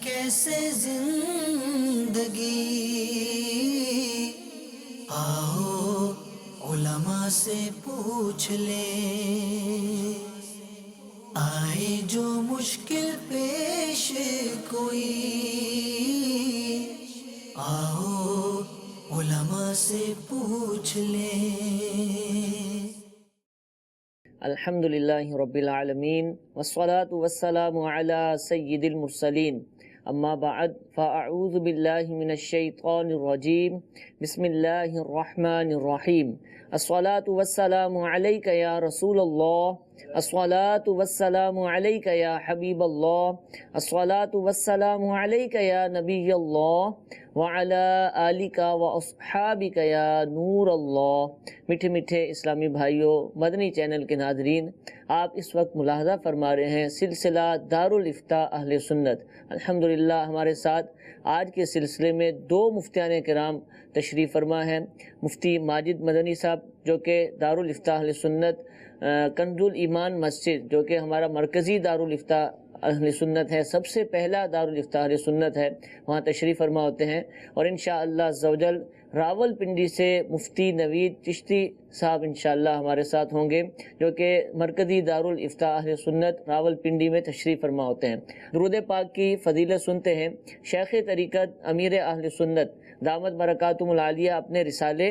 کیسے زندگی، آؤ علماء سے پوچھ لیں، آئے جو مشکل پیش کوئی، آؤ علماء سے پوچھ لیں۔ الحمدللہ رب العالمین والصلاة والسلام علی سید المرسلین، اما بعد فاعوذ باللہ من الشیطان الرجیم، بسم اللہ الرحمن الرحیم۔ الصلاة والسلام علیک یا رسول اللہ، الصلاة والسلام علیک یا حبیب اللہ، الصلاة والسلام علیک یا نبی اللہ، وعلی آلک و اصحابک یا نور اللہ۔ میٹھے میٹھے اسلامی بھائیوں، مدنی چینل کے ناظرین، آپ اس وقت ملاحظہ فرما رہے ہیں سلسلہ دارالافتاء اہل سنت۔ الحمدللہ ہمارے ساتھ آج کے سلسلے میں دو مفتیان کرام تشریف فرما ہیں۔ مفتی ماجد مدنی صاحب جو کہ دارالافتاء اہل سنت کنز الایمان مسجد، جو کہ ہمارا مرکزی دارالافتاء اہل سنت ہے، سب سے پہلا دارالافتاء اہل سنت ہے، وہاں تشریف فرما ہوتے ہیں، اور انشاءاللہ عزوجل راول پنڈی سے مفتی نوید چشتی صاحب انشاءاللہ ہمارے ساتھ ہوں گے، جو کہ مرکزی دارالافتاء اہل سنت راول پنڈی میں تشریف فرما ہوتے ہیں۔ درود پاک کی فضیلت سنتے ہیں۔ شیخ طریقت امیر اہل سنت دامت برکاتہم العالیہ اپنے رسالے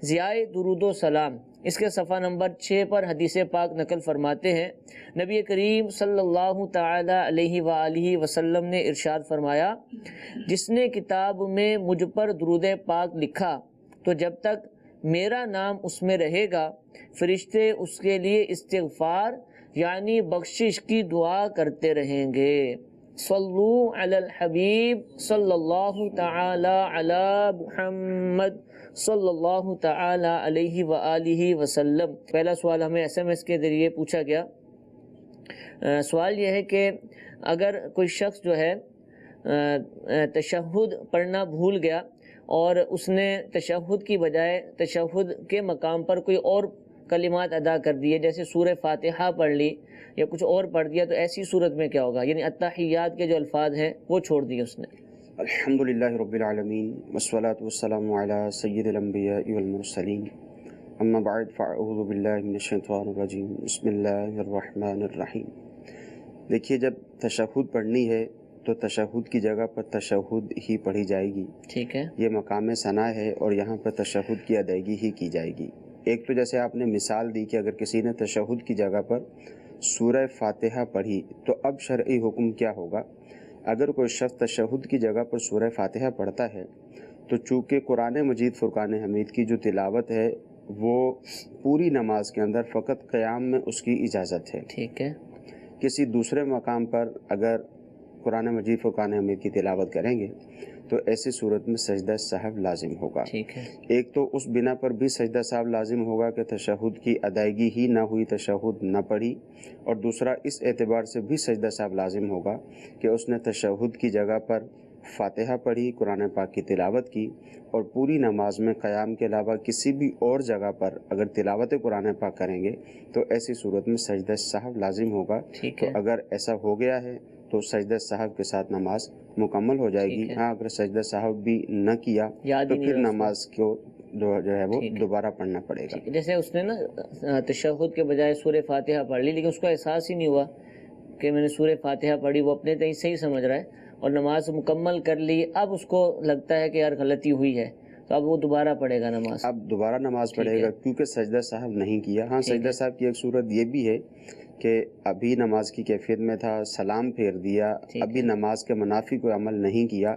ضیاء درود و سلام اس کے صفحہ نمبر 6 پر حدیث پاک نقل فرماتے ہیں، نبی کریم صلی اللہ تعالی علیہ وآلہ وسلم نے ارشاد فرمایا، جس نے کتاب میں مجھ پر درود پاک لکھا تو جب تک میرا نام اس میں رہے گا، فرشتے اس کے لیے استغفار یعنی بخشش کی دعا کرتے رہیں گے۔ صلو علی الحبیب صلی اللہ تعالی علی محمد صلی اللہ تعالی علیہ وآلہ وسلم۔ پہلا سوال ہمیں SMS کے ذریعے پوچھا گیا۔ سوال یہ ہے کہ اگر کوئی شخص جو ہے تشہد پڑھنا بھول گیا اور اس نے تشہد کی بجائے تشہد کے مقام پر کوئی اور کلمات ادا کر دیے، جیسے سورہ فاتحہ پڑھ لی یا کچھ اور پڑھ دیا، تو ایسی صورت میں کیا ہوگا؟ یعنی التحیات کے جو الفاظ ہیں وہ چھوڑ دیے اس نے۔ الحمدللہ رب العالمین والصلاة والسلام علی سید الانبیاء والمرسلین، اما بعد فاعوذ باللہ من الشیطان الرجیم، بسم اللہ الرحمن الرحیم۔ دیکھیے، جب تشہد پڑھنی ہے تو تشہد کی جگہ پر تشہد ہی پڑھی جائے گی، ٹھیک ہے؟ یہ مقام ثنا ہے اور یہاں پر تشہد کی ادائیگی ہی کی جائے گی۔ ایک تو جیسے آپ نے مثال دی کہ اگر کسی نے تشہد کی جگہ پر سورہ فاتحہ پڑھی تو اب شرعی حکم کیا ہوگا؟ اگر کوئی شخص تشہد کی جگہ پر سورہ فاتحہ پڑھتا ہے تو چونکہ قرآن مجید فرقان حمید کی جو تلاوت ہے وہ پوری نماز کے اندر فقط قیام میں اس کی اجازت ہے، ٹھیک ہے؟ کسی دوسرے مقام پر اگر قرآن مجید فرقان حمید کی تلاوت کریں گے تو ایسی صورت میں سجدہ سہو لازم ہوگا۔ ٹھیک ہے۔ ایک تو اس بنا پر بھی سجدہ سہو لازم ہوگا کہ تشہد کی ادائیگی ہی نہ ہوئی، تشہد نہ پڑھی، اور دوسرا اس اعتبار سے بھی سجدہ سہو لازم ہوگا کہ اس نے تشہد کی جگہ پر فاتحہ پڑھی، قرآن پاک کی تلاوت کی، اور پوری نماز میں قیام کے علاوہ کسی بھی اور جگہ پر اگر تلاوت قرآن پاک کریں گے تو ایسی صورت میں سجدہ سہو لازم ہوگا۔ تو اگر ایسا ہو گیا ہے تو سجدہ سہو کے ساتھ نماز مکمل ہو جائے گی۔ ہاں، اگر سجدہ سہو بھی نہ کیا تو پھر نماز کو جو ہے وہ دوبارہ پڑھنا پڑے گا۔ جیسے اس نے نا تشہد کے بجائے سورہ فاتحہ پڑھ لی، لیکن اس کو احساس ہی نہیں ہوا کہ میں نے سورہ فاتحہ پڑھی، وہ اپنے تئیں صحیح سمجھ رہا ہے اور نماز مکمل کر لی، اب اس کو لگتا ہے کہ یار غلطی ہوئی ہے، تو اب وہ دوبارہ پڑھے گا نماز۔ اب دوبارہ نماز پڑھے گا کیونکہ سجدہ سہو نہیں کیا۔ ہاں، سجدہ سہو کی ایک صورت یہ بھی ہے کہ ابھی نماز کی کیفیت میں تھا، سلام پھیر دیا، ابھی نماز کے منافی کوئی عمل نہیں کیا،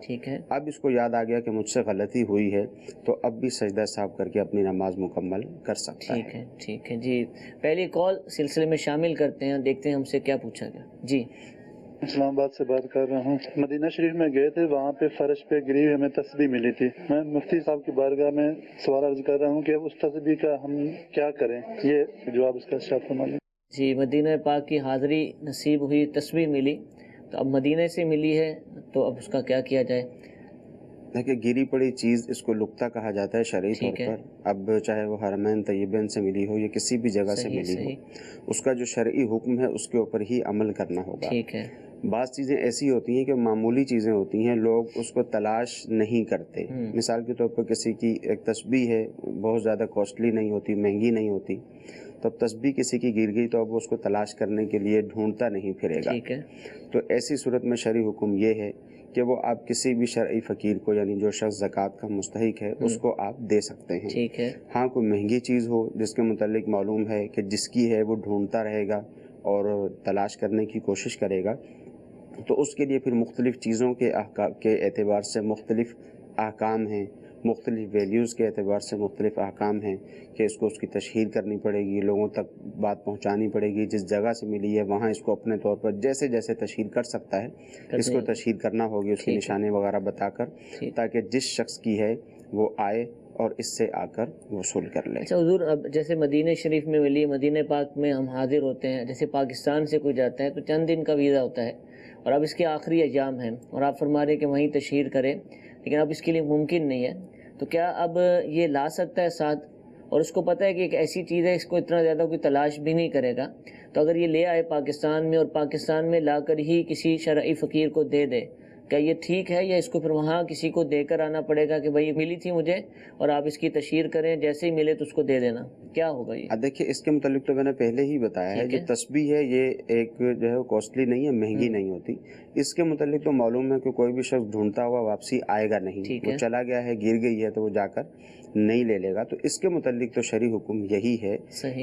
اب اس کو یاد آ گیا کہ مجھ سے غلطی ہوئی ہے، تو اب بھی سجدہ سہو کر کے اپنی نماز مکمل کر سکتا ہے۔ ٹھیک ہے جی، پہلی کال سلسلے میں شامل کرتے ہیں، دیکھتے ہیں ہم سے کیا پوچھا گیا۔ جی، اسلام آباد سے بات کر رہا ہوں۔ مدینہ شریف میں گئے تھے، وہاں پہ فرش پہ گری ہوئی ہمیں تسبیح ملی تھی۔ میں مفتی صاحب کی بارگاہ میں سوال عرض کر رہا ہوں کہ اس تسبیح کا ہم کیا کریں، یہ جواب اس کا ارشاد فرمائیے۔ جی، مدینہ پاک کی حاضری نصیب ہوئی، تسبیح ملی، تو اب مدینہ سے ملی ہے تو اب اس کا کیا کیا جائے؟ دیکھیں، گری پڑی چیز اس کو لقطہ کہا جاتا ہے شرعی طور پر، اب چاہے وہ حرمین طیبین سے ملی ہو یا کسی بھی جگہ سے ملی ہو، اس کا جو شرعی حکم ہے اس کے اوپر ہی عمل کرنا ہوگا۔ ٹھیک ہے۔ بعض چیزیں ایسی ہوتی ہیں کہ معمولی چیزیں ہوتی ہیں، لوگ اس کو تلاش نہیں کرتے. مثال کے طور پر کسی کی ایک تسبیح ہے، بہت زیادہ کاسٹلی نہیں ہوتی، مہنگی نہیں ہوتی، تو اب تسبیح کسی کی گر گئی تو اب اس کو تلاش کرنے کے لیے ڈھونڈتا نہیں پھرے گا. ٹھیک ہے. تو ایسی صورت میں شرعی حکم یہ ہے کہ وہ آپ کسی بھی شرعی فقیر کو، یعنی جو شخص زکوٰۃ کا مستحق ہے، اس کو آپ دے سکتے ہیں. ٹھیک ہے. ہاں کوئی مہنگی چیز ہو جس کے متعلق معلوم ہے کہ جس کی ہے وہ ڈھونڈتا رہے گا اور تلاش کرنے کی کوشش کرے گا، تو اس کے لیے پھر مختلف چیزوں کے اعتبار سے مختلف احکام ہیں، مختلف ویلیوز کے اعتبار سے مختلف احکام ہیں کہ اس کو اس کی تشہیر کرنی پڑے گی، لوگوں تک بات پہنچانی پڑے گی. جس جگہ سے ملی ہے وہاں اس کو اپنے طور پر جیسے جیسے تشہیر کر سکتا ہے اس کو تشہیر کرنا ہوگی، اس کی نشانے وغیرہ بتا کر، تاکہ جس شخص کی ہے وہ آئے اور اس سے آ کر وصول کر لے. اچھا حضور، اب جیسے مدینہ شریف میں ملی، مدینہ پاک میں ہم حاضر ہوتے ہیں، جیسے پاکستان سے کوئی جاتا ہے تو چند دن کا ویزا ہوتا ہے اور اب اس کے آخری ایام ہیں اور آپ فرما رہے ہیں کہ وہیں تشہیر کریں، لیکن اب اس کے لیے ممکن نہیں ہے، تو کیا اب یہ لا سکتا ہے ساتھ؟ اور اس کو پتہ ہے کہ ایک ایسی چیز ہے اس کو اتنا زیادہ کوئی تلاش بھی نہیں کرے گا، تو اگر یہ لے آئے پاکستان میں اور پاکستان میں لا کر ہی کسی شرعی فقیر کو دے دے، کیا یہ ٹھیک ہے، یا اس کو پھر وہاں کسی کو دے کر آنا پڑے گا کہ بھائی ملی تھی مجھے اور آپ اس کی تشہیر کریں، جیسے ہی ملے تو اس کو دے دینا؟ کیا ہوگا یہ؟ دیکھیے اس کے متعلق تو میں نے پہلے ہی بتایا ہے، جو تسبیح ہے یہ ایک جو ہے کاسٹلی نہیں ہے، مہنگی نہیں ہوتی. اس کے متعلق تو معلوم ہے کہ کوئی بھی شخص ڈھونڈتا ہوا واپسی آئے گا نہیں، وہ چلا گیا ہے، گر گئی ہے تو وہ جا کر نہیں لے لے گا. تو اس کے متعلق تو شرعی حکم یہی ہے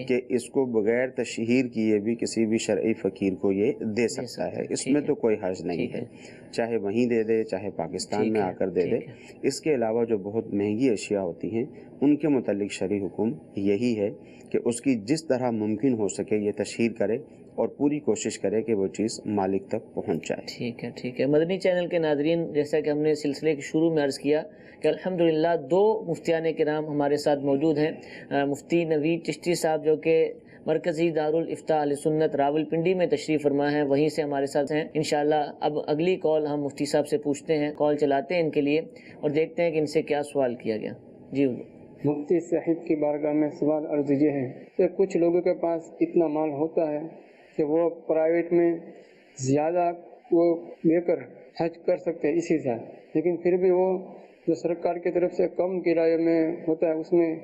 کہ اس کو بغیر تشہیر کیے بھی کسی بھی شرعی فقیر کو یہ دے سکتا ہے. اس میں تو کوئی حرج نہیں ہے، چاہے وہیں دے دے چاہے پاکستان میں آ کر دے دے. اس کے علاوہ جو بہت مہنگی اشیاء ہوتی ہیں ان کے متعلق شرعی حکم یہی ہے کہ اس کی جس طرح ممکن ہو سکے یہ تشہیر کرے اور پوری کوشش کرے کہ وہ چیز مالک تک پہنچ جائے. ٹھیک ہے. ٹھیک ہے. مدنی چینل کے ناظرین، جیسا کہ ہم نے سلسلے کے شروع میں عرض کیا کہ الحمدللہ 2 مفتیان کرام ہمارے ساتھ موجود ہیں. مفتی نوید چشتی صاحب جو کہ مرکزی دارالافتاء اہل سنت راول پنڈی میں تشریف فرما ہیں، وہیں سے ہمارے ساتھ ہیں. انشاءاللہ اب اگلی کال ہم مفتی صاحب سے پوچھتے ہیں، کال چلاتے ہیں ان کے لیے اور دیکھتے ہیں کہ ان سے کیا سوال کیا گیا. جی حضور. مفتی صاحب کی بارگاہ میں سوال عرض یہ ہے کہ کچھ لوگوں کے پاس اتنا مال ہوتا ہے کہ وہ پرائیویٹ میں زیادہ وہ لے کر حج کر سکتے ہیں اسی سال، لیکن پھر بھی وہ جو سرکار کی طرف سے کم کرایے میں ہوتا ہے اس میں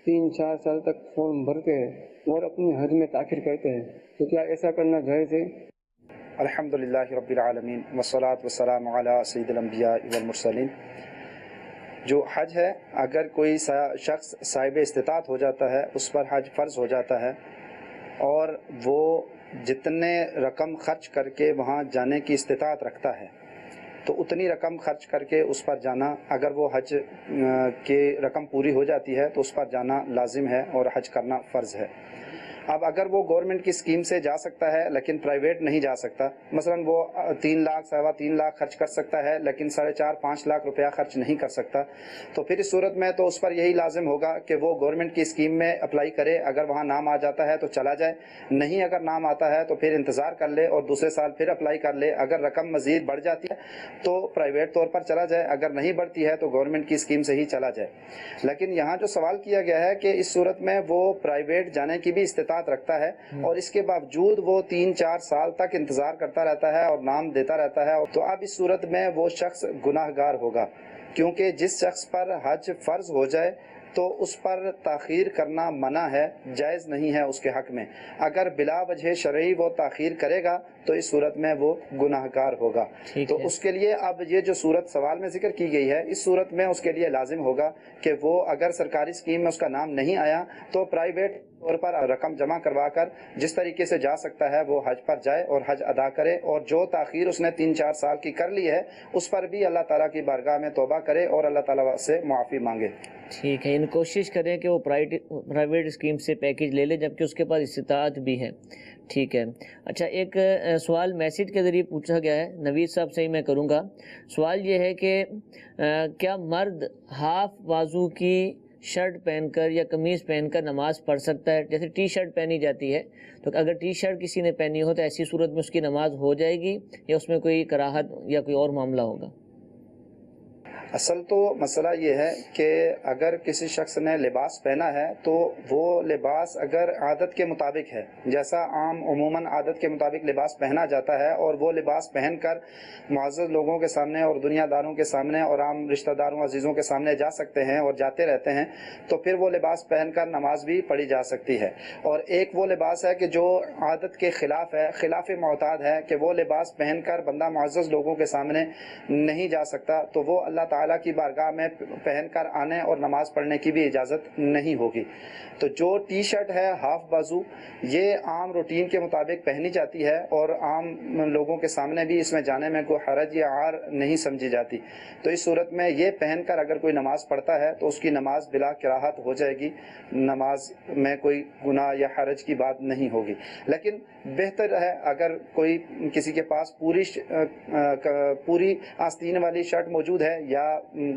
3-4 سال تک فارم بھرتے ہیں اور اپنی حج میں تاخیر کرتے ہیں، تو کیا ایسا کرنا جائز ہے؟ الحمدللہ رب العالمین والصلاة والسلام علی سید الانبیاء والمرسلین. جو حج ہے، اگر کوئی شخص صاحب استطاعت ہو جاتا ہے، اس پر حج فرض ہو جاتا ہے اور وہ جتنے رقم خرچ کر کے وہاں جانے کی استطاعت رکھتا ہے تو اتنی رقم خرچ کر کے اس پر جانا، اگر وہ حج کی رقم پوری ہو جاتی ہے تو اس پر جانا لازم ہے اور حج کرنا فرض ہے. اب اگر وہ گورنمنٹ کی اسکیم سے جا سکتا ہے لیکن پرائیویٹ نہیں جا سکتا، مثلا وہ 3 لاکھ 3.25 لاکھ خرچ کر سکتا ہے لیکن 4.5-5 لاکھ روپیہ خرچ نہیں کر سکتا، تو پھر اس صورت میں تو اس پر یہی لازم ہوگا کہ وہ گورنمنٹ کی اسکیم میں اپلائی کرے. اگر وہاں نام آ جاتا ہے تو چلا جائے، نہیں اگر نام آتا ہے تو پھر انتظار کر لے اور دوسرے سال پھر اپلائی کر لے. اگر رقم مزید بڑھ جاتی ہے تو پرائیویٹ طور پر چلا جائے، اگر نہیں بڑھتی ہے تو گورنمنٹ کی اسکیم سے ہی چلا جائے. لیکن یہاں جو سوال کیا گیا ہے کہ اس صورت میں وہ پرائیویٹ جانے کی بھی استطاعت رکھتا ہے اور اس کے باوجود وہ 3-4 سال تک انتظار کرتا رہتا ہے اور نام دیتا رہتا ہے، تو اب اس صورت میں وہ شخص گناہ گار ہوگا، کیونکہ جس شخص پر حج فرض ہو جائے تو اس پر تاخیر کرنا منع ہے، جائز نہیں ہے اس کے حق میں. اگر بلا وجہ شرعی وہ تاخیر کرے گا تو اس صورت میں وہ گناہ گار ہوگا. تو اس کے لیے اب یہ جو صورت سوال میں ذکر کی گئی ہے، اس صورت میں اس کے لیے لازم ہوگا کہ وہ اگر سرکاری اسکیم میں اس کا نام نہیں آیا تو پرائیویٹ طور پر رقم جمع کروا کر جس طریقے سے جا سکتا ہے وہ حج پر جائے اور حج ادا کرے، اور جو تاخیر اس نے 3-4 سال کی کر لی ہے اس پر بھی اللہ تعالیٰ کی بارگاہ میں توبہ کرے اور اللہ تعالیٰ سے معافی مانگے. ٹھیک ہے. کوشش کریں کہ وہ پرائیویٹ اسکیم سے پیکج لے لے جبکہ اس کے پاس استطاعت بھی ہے. ٹھیک ہے. اچھا، ایک سوال میسیج کے ذریعے پوچھا گیا ہے، نوید صاحب سے ہی میں کروں گا. سوال یہ ہے کہ کیا مرد ہاف بازو کی شرٹ پہن کر یا قمیض پہن کر نماز پڑھ سکتا ہے؟ جیسے ٹی شرٹ پہنی جاتی ہے تو اگر ٹی شرٹ کسی نے پہنی ہو تو ایسی صورت میں اس کی نماز ہو جائے گی یا اس میں کوئی کراہت یا کوئی اور معاملہ ہوگا؟ اصل تو مسئلہ یہ ہے کہ اگر کسی شخص نے لباس پہنا ہے تو وہ لباس اگر عادت کے مطابق ہے، جیسا عام عموماً عادت کے مطابق لباس پہنا جاتا ہے، اور وہ لباس پہن کر معزز لوگوں کے سامنے اور دنیا داروں کے سامنے اور عام رشتہ داروں عزیزوں کے سامنے جا سکتے ہیں اور جاتے رہتے ہیں، تو پھر وہ لباس پہن کر نماز بھی پڑھی جا سکتی ہے۔ اور ایک وہ لباس ہے کہ جو عادت کے خلاف ہے، خلاف معتاد ہے، کہ وہ لباس پہن کر بندہ معزز لوگوں کے سامنے نہیں جا سکتا، تو وہ اللہ تعالیٰ کی بارگاہ میں پہن کر آنے اور نماز پڑھنے کی بھی اجازت نہیں ہوگی۔ تو جو ٹی شرٹ ہے ہاف بازو، یہ عام روٹین کے مطابق پہنی جاتی ہے اور عام لوگوں کے سامنے بھی اس میں جانے میں کوئی حرج یا عار نہیں سمجھی جاتی۔ تو اس صورت میں یہ پہن کر اگر کوئی نماز پڑھتا ہے تو اس کی نماز بلا کراہت ہو جائے گی، نماز میں کوئی گناہ یا حرج کی بات نہیں ہوگی۔ لیکن بہتر ہے اگر کوئی کسی کے پاس پوری آستین والی شرٹ موجود ہے یا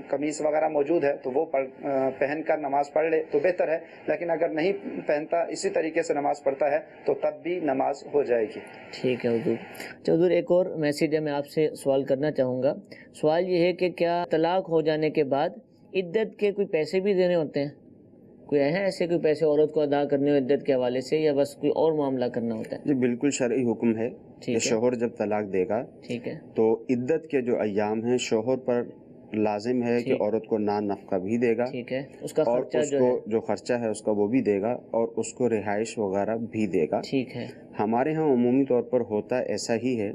قمیص وغیرہ موجود ہے تو وہ پہن کر نماز پڑھ لے تو بہتر ہے، لیکن اگر نہیں پہنتا اسی طریقے سے نماز پڑھتا ہے تو تب بھی نماز ہو جائے گی۔ ٹھیک ہے حضور۔ اچھا حضور، ایک اور میسیج ہے، میں آپ سے سوال کرنا چاہوں گا۔ سوال یہ ہے کہ کیا طلاق ہو جانے کے بعد عدت کے کوئی پیسے بھی دینے ہوتے ہیں؟ کوئی ہے ایسے کوئی پیسے عورت کو ادا کرنے عدت کے حوالے سے، یا بس کوئی اور معاملہ کرنا ہوتا ہے؟ جی بالکل شرعی حکم ہے کہ شوہر جب طلاق دے گا ٹھیک ہے تو عدت کے جو ایام ہیں شوہر پر لازم ہے کہ عورت کو نان نفقہ بھی دے گا، ٹھیک ہے، اس کا اور خرچہ اس کو جو خرچہ ہے اس کا وہ بھی دے گا، اور اس کو رہائش وغیرہ بھی دے گا۔ ٹھیک ہے۔ ہمارے ہاں عمومی طور پر ہوتا ایسا ہی ہے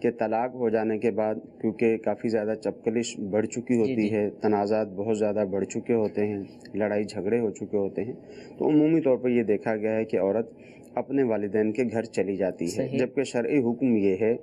کہ طلاق ہو جانے کے بعد کیونکہ کافی زیادہ چپکلش بڑھ چکی ہوتی ہے، تنازعات بہت زیادہ بڑھ چکے ہوتے ہیں، لڑائی جھگڑے ہو چکے ہوتے ہیں، تو عمومی طور پر یہ دیکھا گیا ہے کہ عورت اپنے والدین کے گھر چلی جاتی ہے، جبکہ شرعی حکم یہ ہے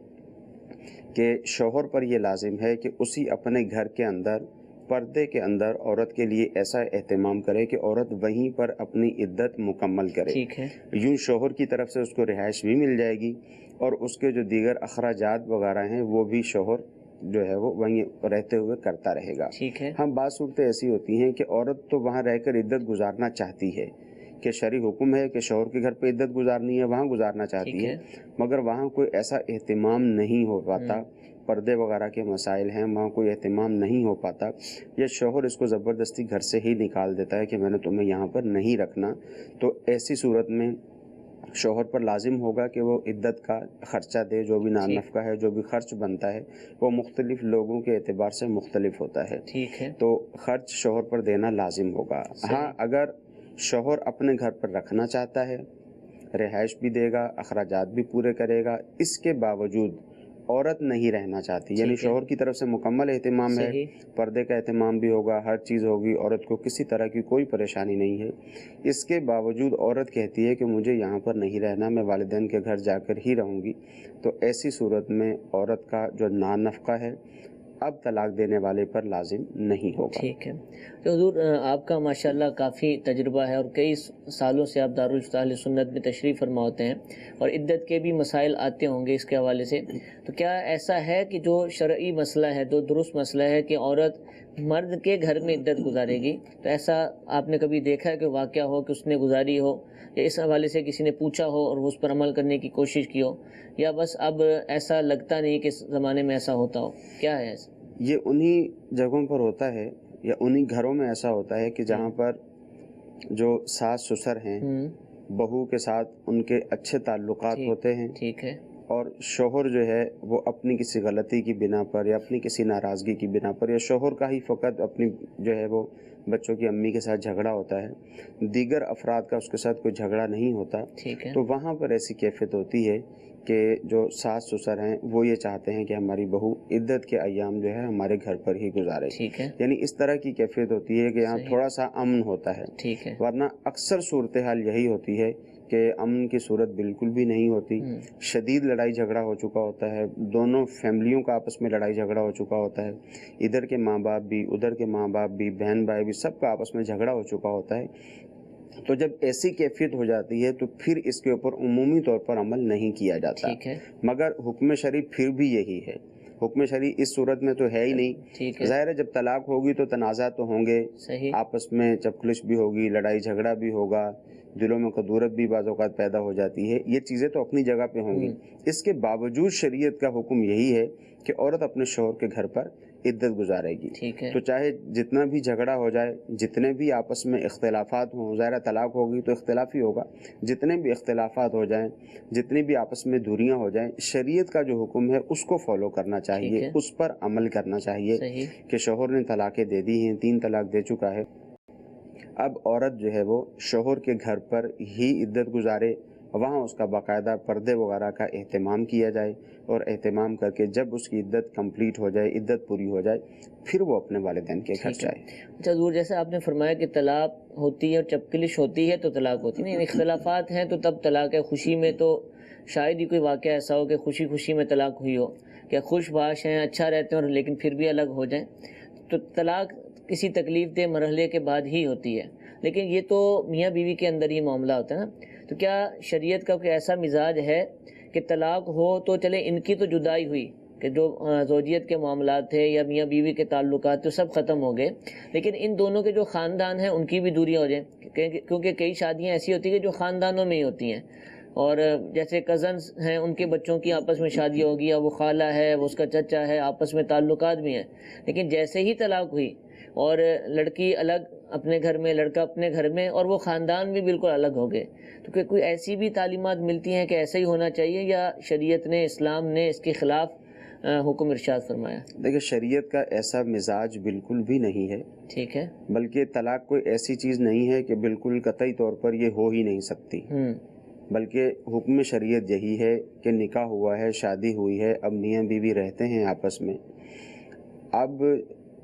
کہ شوہر پر یہ لازم ہے کہ اسی اپنے گھر کے اندر پردے کے اندر عورت کے لیے ایسا اہتمام کرے کہ عورت وہیں پر اپنی عدت مکمل کرے۔ ٹھیک ہے۔ یوں شوہر کی طرف سے اس کو رہائش بھی مل جائے گی، اور اس کے جو دیگر اخراجات وغیرہ ہیں وہ بھی شوہر جو ہے وہ وہیں رہتے ہوئے کرتا رہے گا۔ ٹھیک ہے۔ ہم بعض صورتیں ایسی ہوتی ہیں کہ عورت تو وہاں رہ کر عدت گزارنا چاہتی ہے، کہ شرعی حکم ہے کہ شوہر کے گھر پہ عدت گزارنی ہے، وہاں گزارنا چاہتی ہے، مگر وہاں کوئی ایسا اہتمام نہیں ہو پاتا، پردے وغیرہ کے مسائل ہیں، وہاں کوئی اہتمام نہیں ہو پاتا، یا شوہر اس کو زبردستی گھر سے ہی نکال دیتا ہے کہ میں نے تمہیں یہاں پر نہیں رکھنا، تو ایسی صورت میں شوہر پر لازم ہوگا کہ وہ عدت کا خرچہ دے، جو بھی نان نفقہ ہے، جو بھی خرچ بنتا ہے وہ مختلف لوگوں کے اعتبار سے مختلف ہوتا ہے، ٹھیک ہے، تو خرچ شوہر پر دینا لازم ہوگا۔ ہاں اگر شوہر اپنے گھر پر رکھنا چاہتا ہے، رہائش بھی دے گا، اخراجات بھی پورے کرے گا، اس کے باوجود عورت نہیں رہنا چاہتی، یعنی شوہر کی طرف سے مکمل اہتمام ہے، پردے کا اہتمام بھی ہوگا، ہر چیز ہوگی، عورت کو کسی طرح کی کوئی پریشانی نہیں ہے، اس کے باوجود عورت کہتی ہے کہ مجھے یہاں پر نہیں رہنا، میں والدین کے گھر جا کر ہی رہوں گی، تو ایسی صورت میں عورت کا جو نان نفقہ ہے اب طلاق دینے والے پر لازم نہیں ہوگا۔ ٹھیک ہے۔ تو حضور آپ کا ماشاءاللہ کافی تجربہ ہے، اور کئی سالوں سے آپ دارالفتہ اہل سنت میں تشریف فرما ہوتے ہیں، اور عدت کے بھی مسائل آتے ہوں گے اس کے حوالے سے، تو کیا ایسا ہے کہ جو شرعی مسئلہ ہے، جو درست مسئلہ ہے کہ عورت مرد کے گھر میں عدت گزارے گی، تو ایسا آپ نے کبھی دیکھا ہے کہ واقعہ ہو کہ اس نے گزاری ہو، یا اس حوالے سے کسی نے پوچھا ہو اور اس پر عمل کرنے کی کوشش کی ہو، یا بس اب ایسا لگتا نہیں کہ اس زمانے میں ایسا ہوتا ہو؟ کیا ہے ایسا؟ یہ انہی جگہوں پر ہوتا ہے یا انہی گھروں میں ایسا ہوتا ہے کہ جہاں پر جو ساس سسر ہیں بہو کے ساتھ ان کے اچھے تعلقات ہوتے ہیں، ٹھیک ہے، اور شوہر جو ہے وہ اپنی کسی غلطی کی بنا پر یا اپنی کسی ناراضگی کی بنا پر، یا شوہر کا ہی فقط اپنی جو ہے وہ بچوں کی امی کے ساتھ جھگڑا ہوتا ہے، دیگر افراد کا اس کے ساتھ کوئی جھگڑا نہیں ہوتا، تو وہاں پر ایسی کیفیت ہوتی ہے کہ جو ساس سسر ہیں وہ یہ چاہتے ہیں کہ ہماری بہو عدت کے ایام جو ہے ہمارے گھر پر ہی گزارے، یعنی اس طرح کی کیفیت ہوتی ہے کہ یہاں تھوڑا سا امن ہوتا ہے، ورنہ اکثر صورتحال یہی ہوتی ہے کہ امن کی صورت بالکل بھی نہیں ہوتی، شدید لڑائی جھگڑا ہو چکا ہوتا ہے، دونوں فیملیوں کا آپس میں لڑائی جھگڑا ہو چکا ہوتا ہے، ادھر کے ماں باپ بھی، ادھر کے ماں باپ بھی، بہن بھائی بھی، سب کا آپس میں جھگڑا ہو چکا ہوتا ہے، تو جب ایسی کیفیت ہو جاتی ہے تو پھر اس کے اوپر عمومی طور پر عمل نہیں کیا جاتا، مگر حکم شرعی پھر بھی یہی ہے، حکم شرعی اس صورت میں تو ہے ہی نہیں، ظاہر ہے جب طلاق ہوگی تو تنازع تو ہوں گے، آپس میں چپکلش بھی ہوگی، لڑائی جھگڑا بھی ہوگا، دلوں میں کدورت بھی بعض اوقات پیدا ہو جاتی ہے، یہ چیزیں تو اپنی جگہ پہ ہوں گی، اس کے باوجود شریعت کا حکم یہی ہے کہ عورت اپنے شوہر کے گھر پر عدت گزارے گی. ٹھیک ہے. تو چاہے جتنا بھی جھگڑا ہو جائے، جتنے بھی آپس میں اختلافات ہوں، ظاہر طلاق ہوگی تو اختلاف ہی ہوگا، جتنے بھی اختلافات ہو جائیں، جتنی بھی آپس میں دوریاں ہو جائیں، شریعت کا جو حکم ہے اس کو فالو کرنا چاہیے، اس پر عمل کرنا چاہیے. کہ شوہر نے طلاقیں دے دی ہیں، 3 طلاق دے چکا ہے، اب عورت جو ہے وہ شوہر کے گھر پر ہی عدت گزارے، وہاں اس کا باقاعدہ پردے وغیرہ کا اہتمام کیا جائے، اور اہتمام کر کے جب اس کی عدت کمپلیٹ ہو جائے، عدت پوری ہو جائے، پھر وہ اپنے والدین کے گھر جائے. اچھا حضور، جیسے آپ نے فرمایا کہ طلاق ہوتی ہے اور چپکلش ہوتی ہے تو طلاق ہوتی نہیں، اختلافات ہیں تو تب طلاق ہے. خوشی میں تو شاید ہی کوئی واقعہ ایسا ہو کہ خوشی خوشی میں طلاق ہوئی ہو، کہ خوش باش ہیں، اچھا رہتے ہیں اور لیکن پھر بھی الگ ہو جائیں. تو طلاق کسی تکلیف دہ مرحلے کے بعد ہی ہوتی ہے، لیکن یہ تو میاں بیوی کے اندر ہی معاملہ ہوتا ہے نا. تو کیا شریعت کا کوئی ایسا مزاج ہے کہ طلاق ہو تو چلے ان کی تو جدائی ہوئی، کہ جو زوجیت کے معاملات تھے یا میاں بیوی کے تعلقات تو سب ختم ہو گئے، لیکن ان دونوں کے جو خاندان ہیں ان کی بھی دوریاں ہو جائیں، کیونکہ کئی شادیاں ایسی ہوتی ہیں کہ جو خاندانوں میں ہی ہوتی ہیں، اور جیسے کزنز ہیں ان کے بچوں کی آپس میں شادی ہوگی، یا وہ خالہ ہے، وہ اس کا چچا ہے، آپس میں تعلقات بھی ہیں، لیکن جیسے ہی طلاق ہوئی اور لڑکی الگ اپنے گھر میں، لڑکا اپنے گھر میں، اور وہ خاندان بھی بالکل الگ ہو گئے. تو کوئی ایسی بھی تعلیمات ملتی ہیں کہ ایسا ہی ہونا چاہیے، یا شریعت نے، اسلام نے اس کے خلاف حکم ارشاد فرمایا؟ دیکھیں، شریعت کا ایسا مزاج بالکل بھی نہیں ہے. ٹھیک ہے. بلکہ طلاق کوئی ایسی چیز نہیں ہے کہ بالکل قطعی طور پر یہ ہو ہی نہیں سکتی، بلکہ حکم شریعت یہی ہے کہ نکاح ہوا ہے، شادی ہوئی ہے، اب میاں بیوی رہتے ہیں آپس میں. اب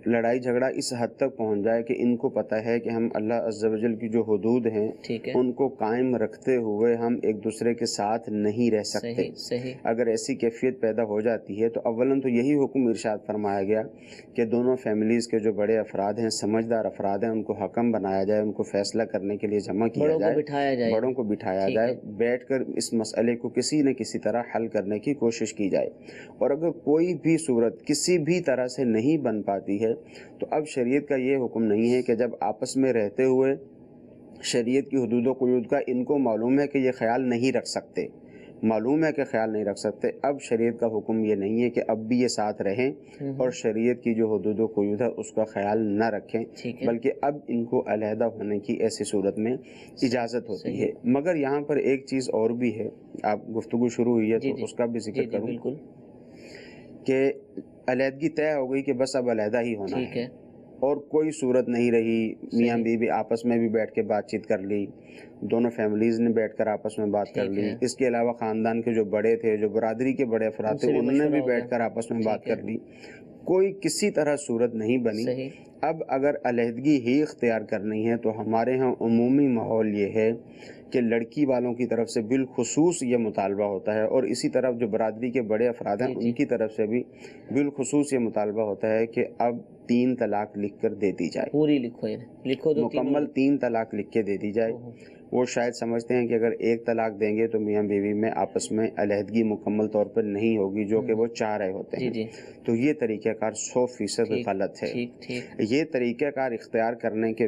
لڑائی جھگڑا اس حد تک پہنچ جائے کہ ان کو پتہ ہے کہ ہم اللہ عز و جل کی جو حدود ہیں ان کو قائم رکھتے ہوئے ہم ایک دوسرے کے ساتھ نہیں رہ سکتے. اگر ایسی کیفیت پیدا ہو جاتی ہے تو اولاً تو یہی حکم ارشاد فرمایا گیا کہ دونوں فیملیز کے جو بڑے افراد ہیں، سمجھدار افراد ہیں، ان کو حکم بنایا جائے، ان کو فیصلہ کرنے کے لیے جمع کیا جائے، بڑوں کو بٹھایا جائے، بیٹھ کر اس مسئلے کو کسی نہ کسی طرح حل کرنے کی کوشش کی جائے. اور اگر کوئی بھی صورت کسی بھی طرح سے نہیں بن پاتی ہے تو اب شریعت کا یہ حکم نہیں ہے کہ جب آپس میں رہتے ہوئے شریعت کی حدود و قیود کا ان کو معلوم ہے کہ یہ خیال نہیں رکھ سکتے، اب شریعت کا حکم یہ نہیں ہے کہ اب بھی یہ ساتھ رہیں اور شریعت کی جو حدود و قیود ہے اس کا خیال نہ رکھیں، بلکہ اب ان کو علیحدہ ہونے کی ایسی صورت میں اجازت ہوتی ہے. مگر یہاں پر ایک چیز اور بھی ہے، آپ گفتگو شروع ہوئی ہے تو اس کا بھی ذکر کروں کہ علیحدگی طے ہو گئی کہ بس اب علیحدہ ہی ہونا ہے، اور کوئی صورت نہیں رہی، میاں بیوی آپس میں بھی بیٹھ کے بات چیت کر لی، دونوں فیملیز نے بیٹھ کر آپس میں بات کر لی، اس کے علاوہ خاندان کے جو بڑے تھے، جو برادری کے بڑے افراد تھے، انہوں نے بھی بیٹھ کر آپس میں بات کر لی، کوئی کسی طرح صورت نہیں بنی. اب اگر علیحدگی ہی اختیار کرنی ہے تو ہمارے ہاں عمومی ماحول یہ ہے کہ لڑکی والوں کی طرف سے بالخصوص یہ مطالبہ ہوتا ہے، اور اسی طرف جو برادری کے بڑے افراد ہیں ان کی طرف سے بھی بالخصوص یہ مطالبہ ہوتا ہے کہ اب 3 طلاق لکھ کر دے دی جائے، پوری لکھو مکمل 3 طلاق لکھ کے دے دی جائے. وہ شاید سمجھتے ہیں کہ اگر 1 طلاق دیں گے تو میاں بیوی میں آپس میں علیحدگی مکمل طور پر نہیں ہوگی، جو کہ وہ چاہ رہے ہوتے ہیں. تو یہ طریقہ کار 100% غلط ہے. یہ طریقہ کار اختیار کرنے کے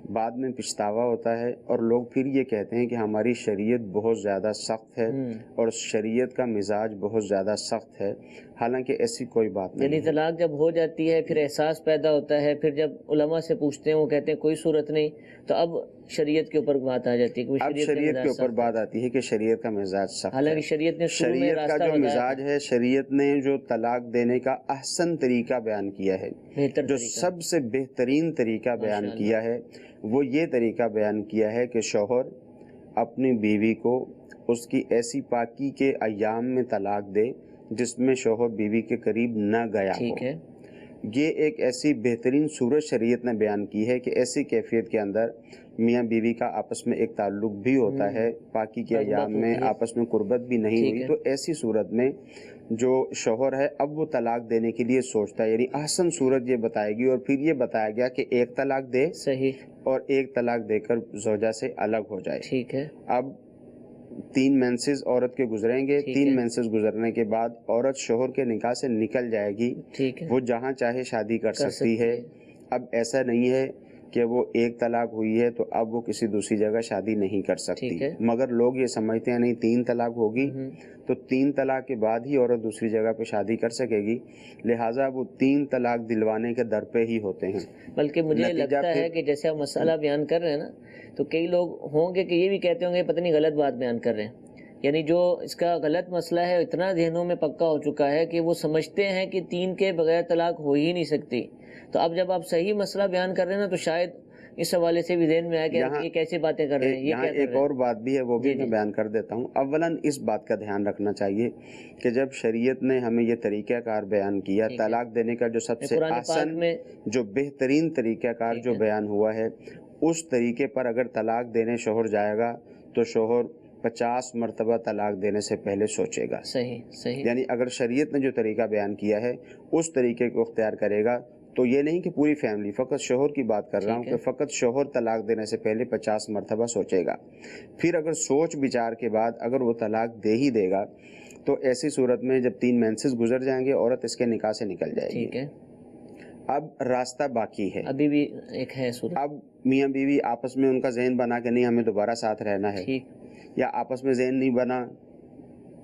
بعد میں پچھتاوا ہوتا ہے، اور لوگ پھر یہ کہتے ہیں کہ ہماری شریعت بہت زیادہ سخت ہے اور شریعت کا مزاج بہت زیادہ سخت ہے، حالانکہ ایسی کوئی بات نہیں. یعنی طلاق جب ہو جاتی ہے پھر احساس پیدا ہوتا ہے، پھر جب علماء سے پوچھتے ہیں وہ کہتے ہیں کوئی صورت نہیں، تو اب شریعت کے اوپر بات آ جاتی ہے. اب شریعت کے اوپر بات آتی ہے کہ شریعت کا مزاج سخت ہے. حالانکہ شریعت کا جو مزاج ہے، شریعت نے جو طلاق دینے کا احسن طریقہ بیان کیا ہے، جو سب سے بہترین طریقہ بیان کیا ہے، وہ یہ طریقہ بیان کیا ہے کہ شوہر اپنی بیوی کو اس کی ایسی پاکی کے ایام میں طلاق دے جس میں شوہر بیوی کے قریب نہ گیا ہو. یہ ایک ایسی بہترین صورت شریعت نے بیان کی ہے کہ ایسی کیفیت کے اندر میاں بیوی کا آپس میں ایک تعلق بھی ہوتا ہے، پاکی کے ایام میں آپس میں قربت بھی نہیں ہوئی، تو ایسی صورت میں جو شوہر ہے اب وہ طلاق دینے کے لیے سوچتا ہے. یعنی احسن صورت یہ بتائے گی، اور پھر یہ بتایا گیا کہ 1 طلاق دے اور 1 طلاق دے کر زوجہ سے الگ ہو جائے. اب 3 مینسز عورت کے گزریں گے، 3 مینسز گزرنے کے بعد عورت شوہر کے نکاح سے نکل جائے گی، وہ جہاں چاہے شادی کر سکتی ہے. اب ایسا نہیں ہے کہ وہ ایک طلاق ہوئی ہے تو اب وہ کسی دوسری جگہ شادی نہیں کر سکتی، ٹھیک ہے۔ مگر لوگ یہ سمجھتے ہیں نہیں 3 طلاق ہوگی تو 3 طلاق کے بعد ہی عورت دوسری جگہ پہ شادی کر سکے گی، لہٰذا وہ 3 طلاق دلوانے کے در پہ ہی ہوتے ہیں۔ بلکہ مجھے نتیجہ لگتا ہے پھر- کہ جیسے آپ مسئلہ بیان کر رہے ہیں نا، تو کئی لوگ ہوں گے کہ یہ بھی کہتے ہوں گے پتہ نہیں غلط بات بیان کر رہے ہیں، یعنی جو اس کا غلط مسئلہ ہے اتنا ذہنوں میں پکا ہو چکا ہے کہ وہ سمجھتے ہیں کہ 3 کے بغیر طلاق ہو ہی نہیں سکتی۔ تو اب جب آپ صحیح مسئلہ بیان کر رہے ہیں نا، تو شاید اس حوالے سے بھی ذہن میں آیا کہ یہاں یہ کیسے باتیں کر رہے ہیں، یہ یہاں کیا کر ایک رہے ہیں۔ اور بات بھی ہے، وہ بھی جی، میں جی۔ بیان کر دیتا ہوں۔ اولاً اس بات کا دھیان رکھنا چاہیے کہ جب شریعت نے ہمیں یہ طریقہ کار بیان کیا، ٹھیک ہے۔ طلاق دینے کا جو سب سے قرآن پاک آسان، میں جو بہترین طریقہ کار ٹھیک جو ہے۔ بیان ہوا ہے، اس طریقے پر اگر طلاق دینے شوہر جائے گا تو شوہر 50 مرتبہ طلاق دینے سے پہلے سوچے گا۔ صحیح صحیح، یعنی اگر شریعت نے جو طریقہ بیان کیا ہے اس طریقے کو اختیار کرے گا تو یہ نہیں کہ پوری فیملی، فقط شوہر کی بات کر رہا ہوں ٹھیک ہے۔ کہ فقط شوہر طلاق دینے سے پہلے 50 مرتبہ سوچے گا، پھر اگر سوچ بچار کے بعد اگر وہ طلاق دے ہی دے گا تو ایسی صورت میں جب 3 مینسز گزر جائیں گے عورت اس کے نکاح سے نکل جائے گی۔ ٹھیک ہے۔ اب راستہ باقی ہے، ابھی بھی ایک ہے صورت، اب میاں بیوی آپس میں ان کا ذہن بنا کہ نہیں ہمیں دوبارہ ساتھ رہنا ہے، ٹھیک، یا آپس میں ذہن نہیں بنا،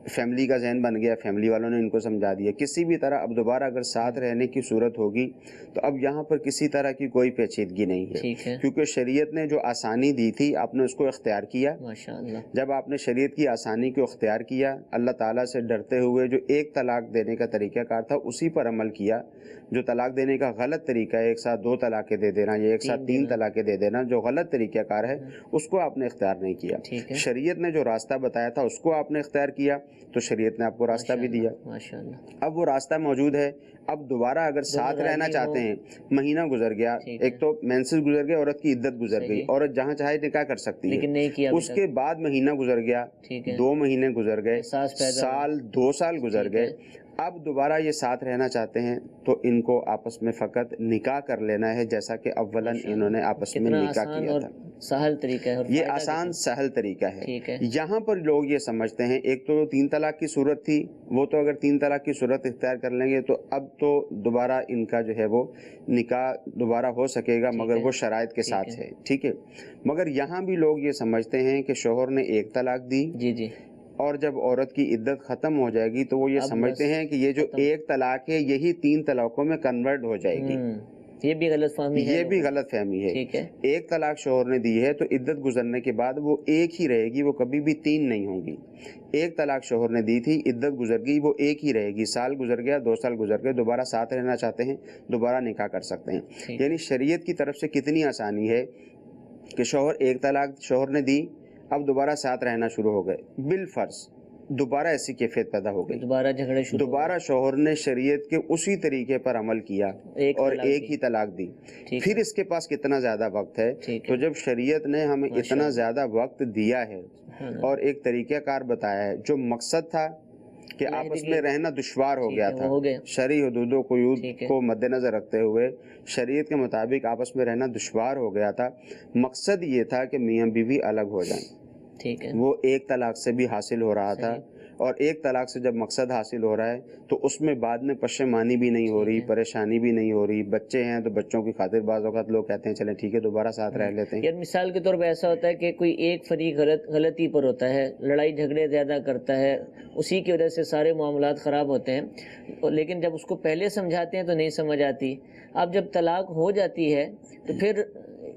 فیملی کا ذہن بن گیا، فیملی والوں نے ان کو سمجھا دیا، کسی بھی طرح اب دوبارہ اگر ساتھ رہنے کی صورت ہوگی تو اب یہاں پر کسی طرح کی کوئی پیچیدگی نہیں ہے، ٹھیک ہے، کیونکہ شریعت نے جو آسانی دی تھی آپ نے اس کو اختیار کیا۔ ماشاء اللہ، جب آپ نے شریعت کی آسانی کو اختیار کیا، اللہ تعالیٰ سے ڈرتے ہوئے جو ایک طلاق دینے کا طریقہ کار تھا اسی پر عمل کیا، جو طلاق دینے کا غلط طریقہ ہے ایک ساتھ 2 طلاقیں دے دینا یا ایک ساتھ 3 طلاقیں دے دینا، جو غلط طریقہ کار ہے اس کو آپ نے اختیار نہیں کیا۔ ٹھیک ہے، شریعت نے جو راستہ بتایا تھا اس کو آپ نے اختیار کیا تو شریعت نے آپ کو راستہ بھی دیا۔ ماشاء اللہ، اب وہ راستہ موجود ہے، اب دوبارہ اگر ساتھ راضی رہنا ہوں، چاہتے ہیں، مہینہ گزر گیا، ٹھیک ہے، ایک تو مینسز گزر گئے، عورت کی عدت گزر گئی، صحیح، عورت جہاں چاہے نکاح کر سکتی لیکن ہے، نہیں کیا ابھی اس تک، کے بعد مہینہ گزر گیا، ٹھیک ہے، 2 مہینے گزر گئے، احساس پیدا ہوا، سال 2 سال گزر ٹھیک گئے، ہے۔ اب دوبارہ یہ ساتھ رہنا چاہتے ہیں تو ان کو آپس میں فقط نکاح کر لینا ہے، جیسا کہ اولاً انہوں نے آپس میں کتنا نکاح آسان کیا اور تھا۔ سہل طریقہ ہے، اور یہ فائدہ آسان کتنا، سہل طریقہ ہے۔ ٹھیک ہے، یہاں پر لوگ یہ سمجھتے ہیں ایک تو 3 طلاق کی صورت تھی، وہ تو اگر 3 طلاق کی صورت اختیار کر لیں گے تو اب تو دوبارہ ان کا جو ہے وہ نکاح دوبارہ ہو سکے گا، مگر ہے، وہ شرائط کے ٹھیک ساتھ ہے۔ ہے، ٹھیک ہے۔ مگر یہاں بھی لوگ یہ سمجھتے ہیں کہ شوہر نے 1 طلاق دی جی جی، اور جب عورت کی عدت ختم ہو جائے گی تو وہ یہ اب سمجھتے بس ہیں کہ یہ جو ختم۔ 1 طلاق ہے یہی 3 طلاقوں میں کنورٹ ہو جائے گی۔ یہ بھی غلط فہمی ہے، یہ بھی غلط فہمی ہے۔ ٹھیک ہے، 1 طلاق شوہر نے دی ہے تو عدت گزرنے کے بعد وہ 1 ہی رہے گی، وہ کبھی بھی 3 نہیں ہوں گی۔ 1 طلاق شوہر نے دی تھی، عدت گزر گئی، وہ 1 ہی رہے گی، سال گزر گیا، 2 سال گزر گئے، دوبارہ ساتھ رہنا چاہتے ہیں دوبارہ نکاح کر سکتے ہیں۔ ٹھیک، یعنی شریعت کی طرف سے کتنی آسانی ہے کہ شوہر 1 طلاق شوہر نے دی، اب دوبارہ ساتھ رہنا شروع ہو گئے، بالفرض دوبارہ ایسی کیفیت پیدا ہو گئی، دوبارہ جھگڑے شروع دوبارہ شوہر نے شریعت کے اسی طریقے پر عمل کیا ایک اور طلاق 1 دی، ہی طلاق دی، ٹھیک پھر ہے، اس کے پاس کتنا زیادہ وقت ہے۔ ٹھیک تو ہے، جب شریعت نے ہمیں ماشاء اتنا اللہ، زیادہ وقت دیا ہے سبحان اللہ، اور ایک طریقہ کار بتایا ہے، جو مقصد تھا کہ آپس میں رہنا دشوار ہو ٹھیک گیا ہے، تھا، وہ ہو گیا، شرعی حدود و قیود ٹھیک ہے، کو مد نظر رکھتے ہوئے شریعت کے مطابق آپس میں رہنا دشوار ہو گیا تھا، مقصد یہ تھا کہ میاں بیوی الگ ہو جائیں، ٹھیک ہے، وہ 1 طلاق سے بھی حاصل ہو رہا تھا، صحیح، اور 1 طلاق سے جب مقصد حاصل ہو رہا ہے تو اس میں بعد میں پشیمانی بھی نہیں ہو رہی، پریشانی بھی نہیں ہو رہی، بچے ہیں تو بچوں کی خاطر بعض اوقات لوگ کہتے ہیں چلیں ٹھیک ہے دوبارہ ساتھ رہ لیتے ہیں۔ یار مثال کے طور پہ ایسا ہوتا ہے کہ کوئی ایک فریق غلطی پر ہوتا ہے، لڑائی جھگڑے زیادہ کرتا ہے، اسی کی وجہ سے سارے معاملات خراب ہوتے ہیں، لیکن جب اس کو پہلے سمجھاتے ہیں تو نہیں سمجھ آتی۔ اب جب طلاق ہو جاتی ہے تو پھر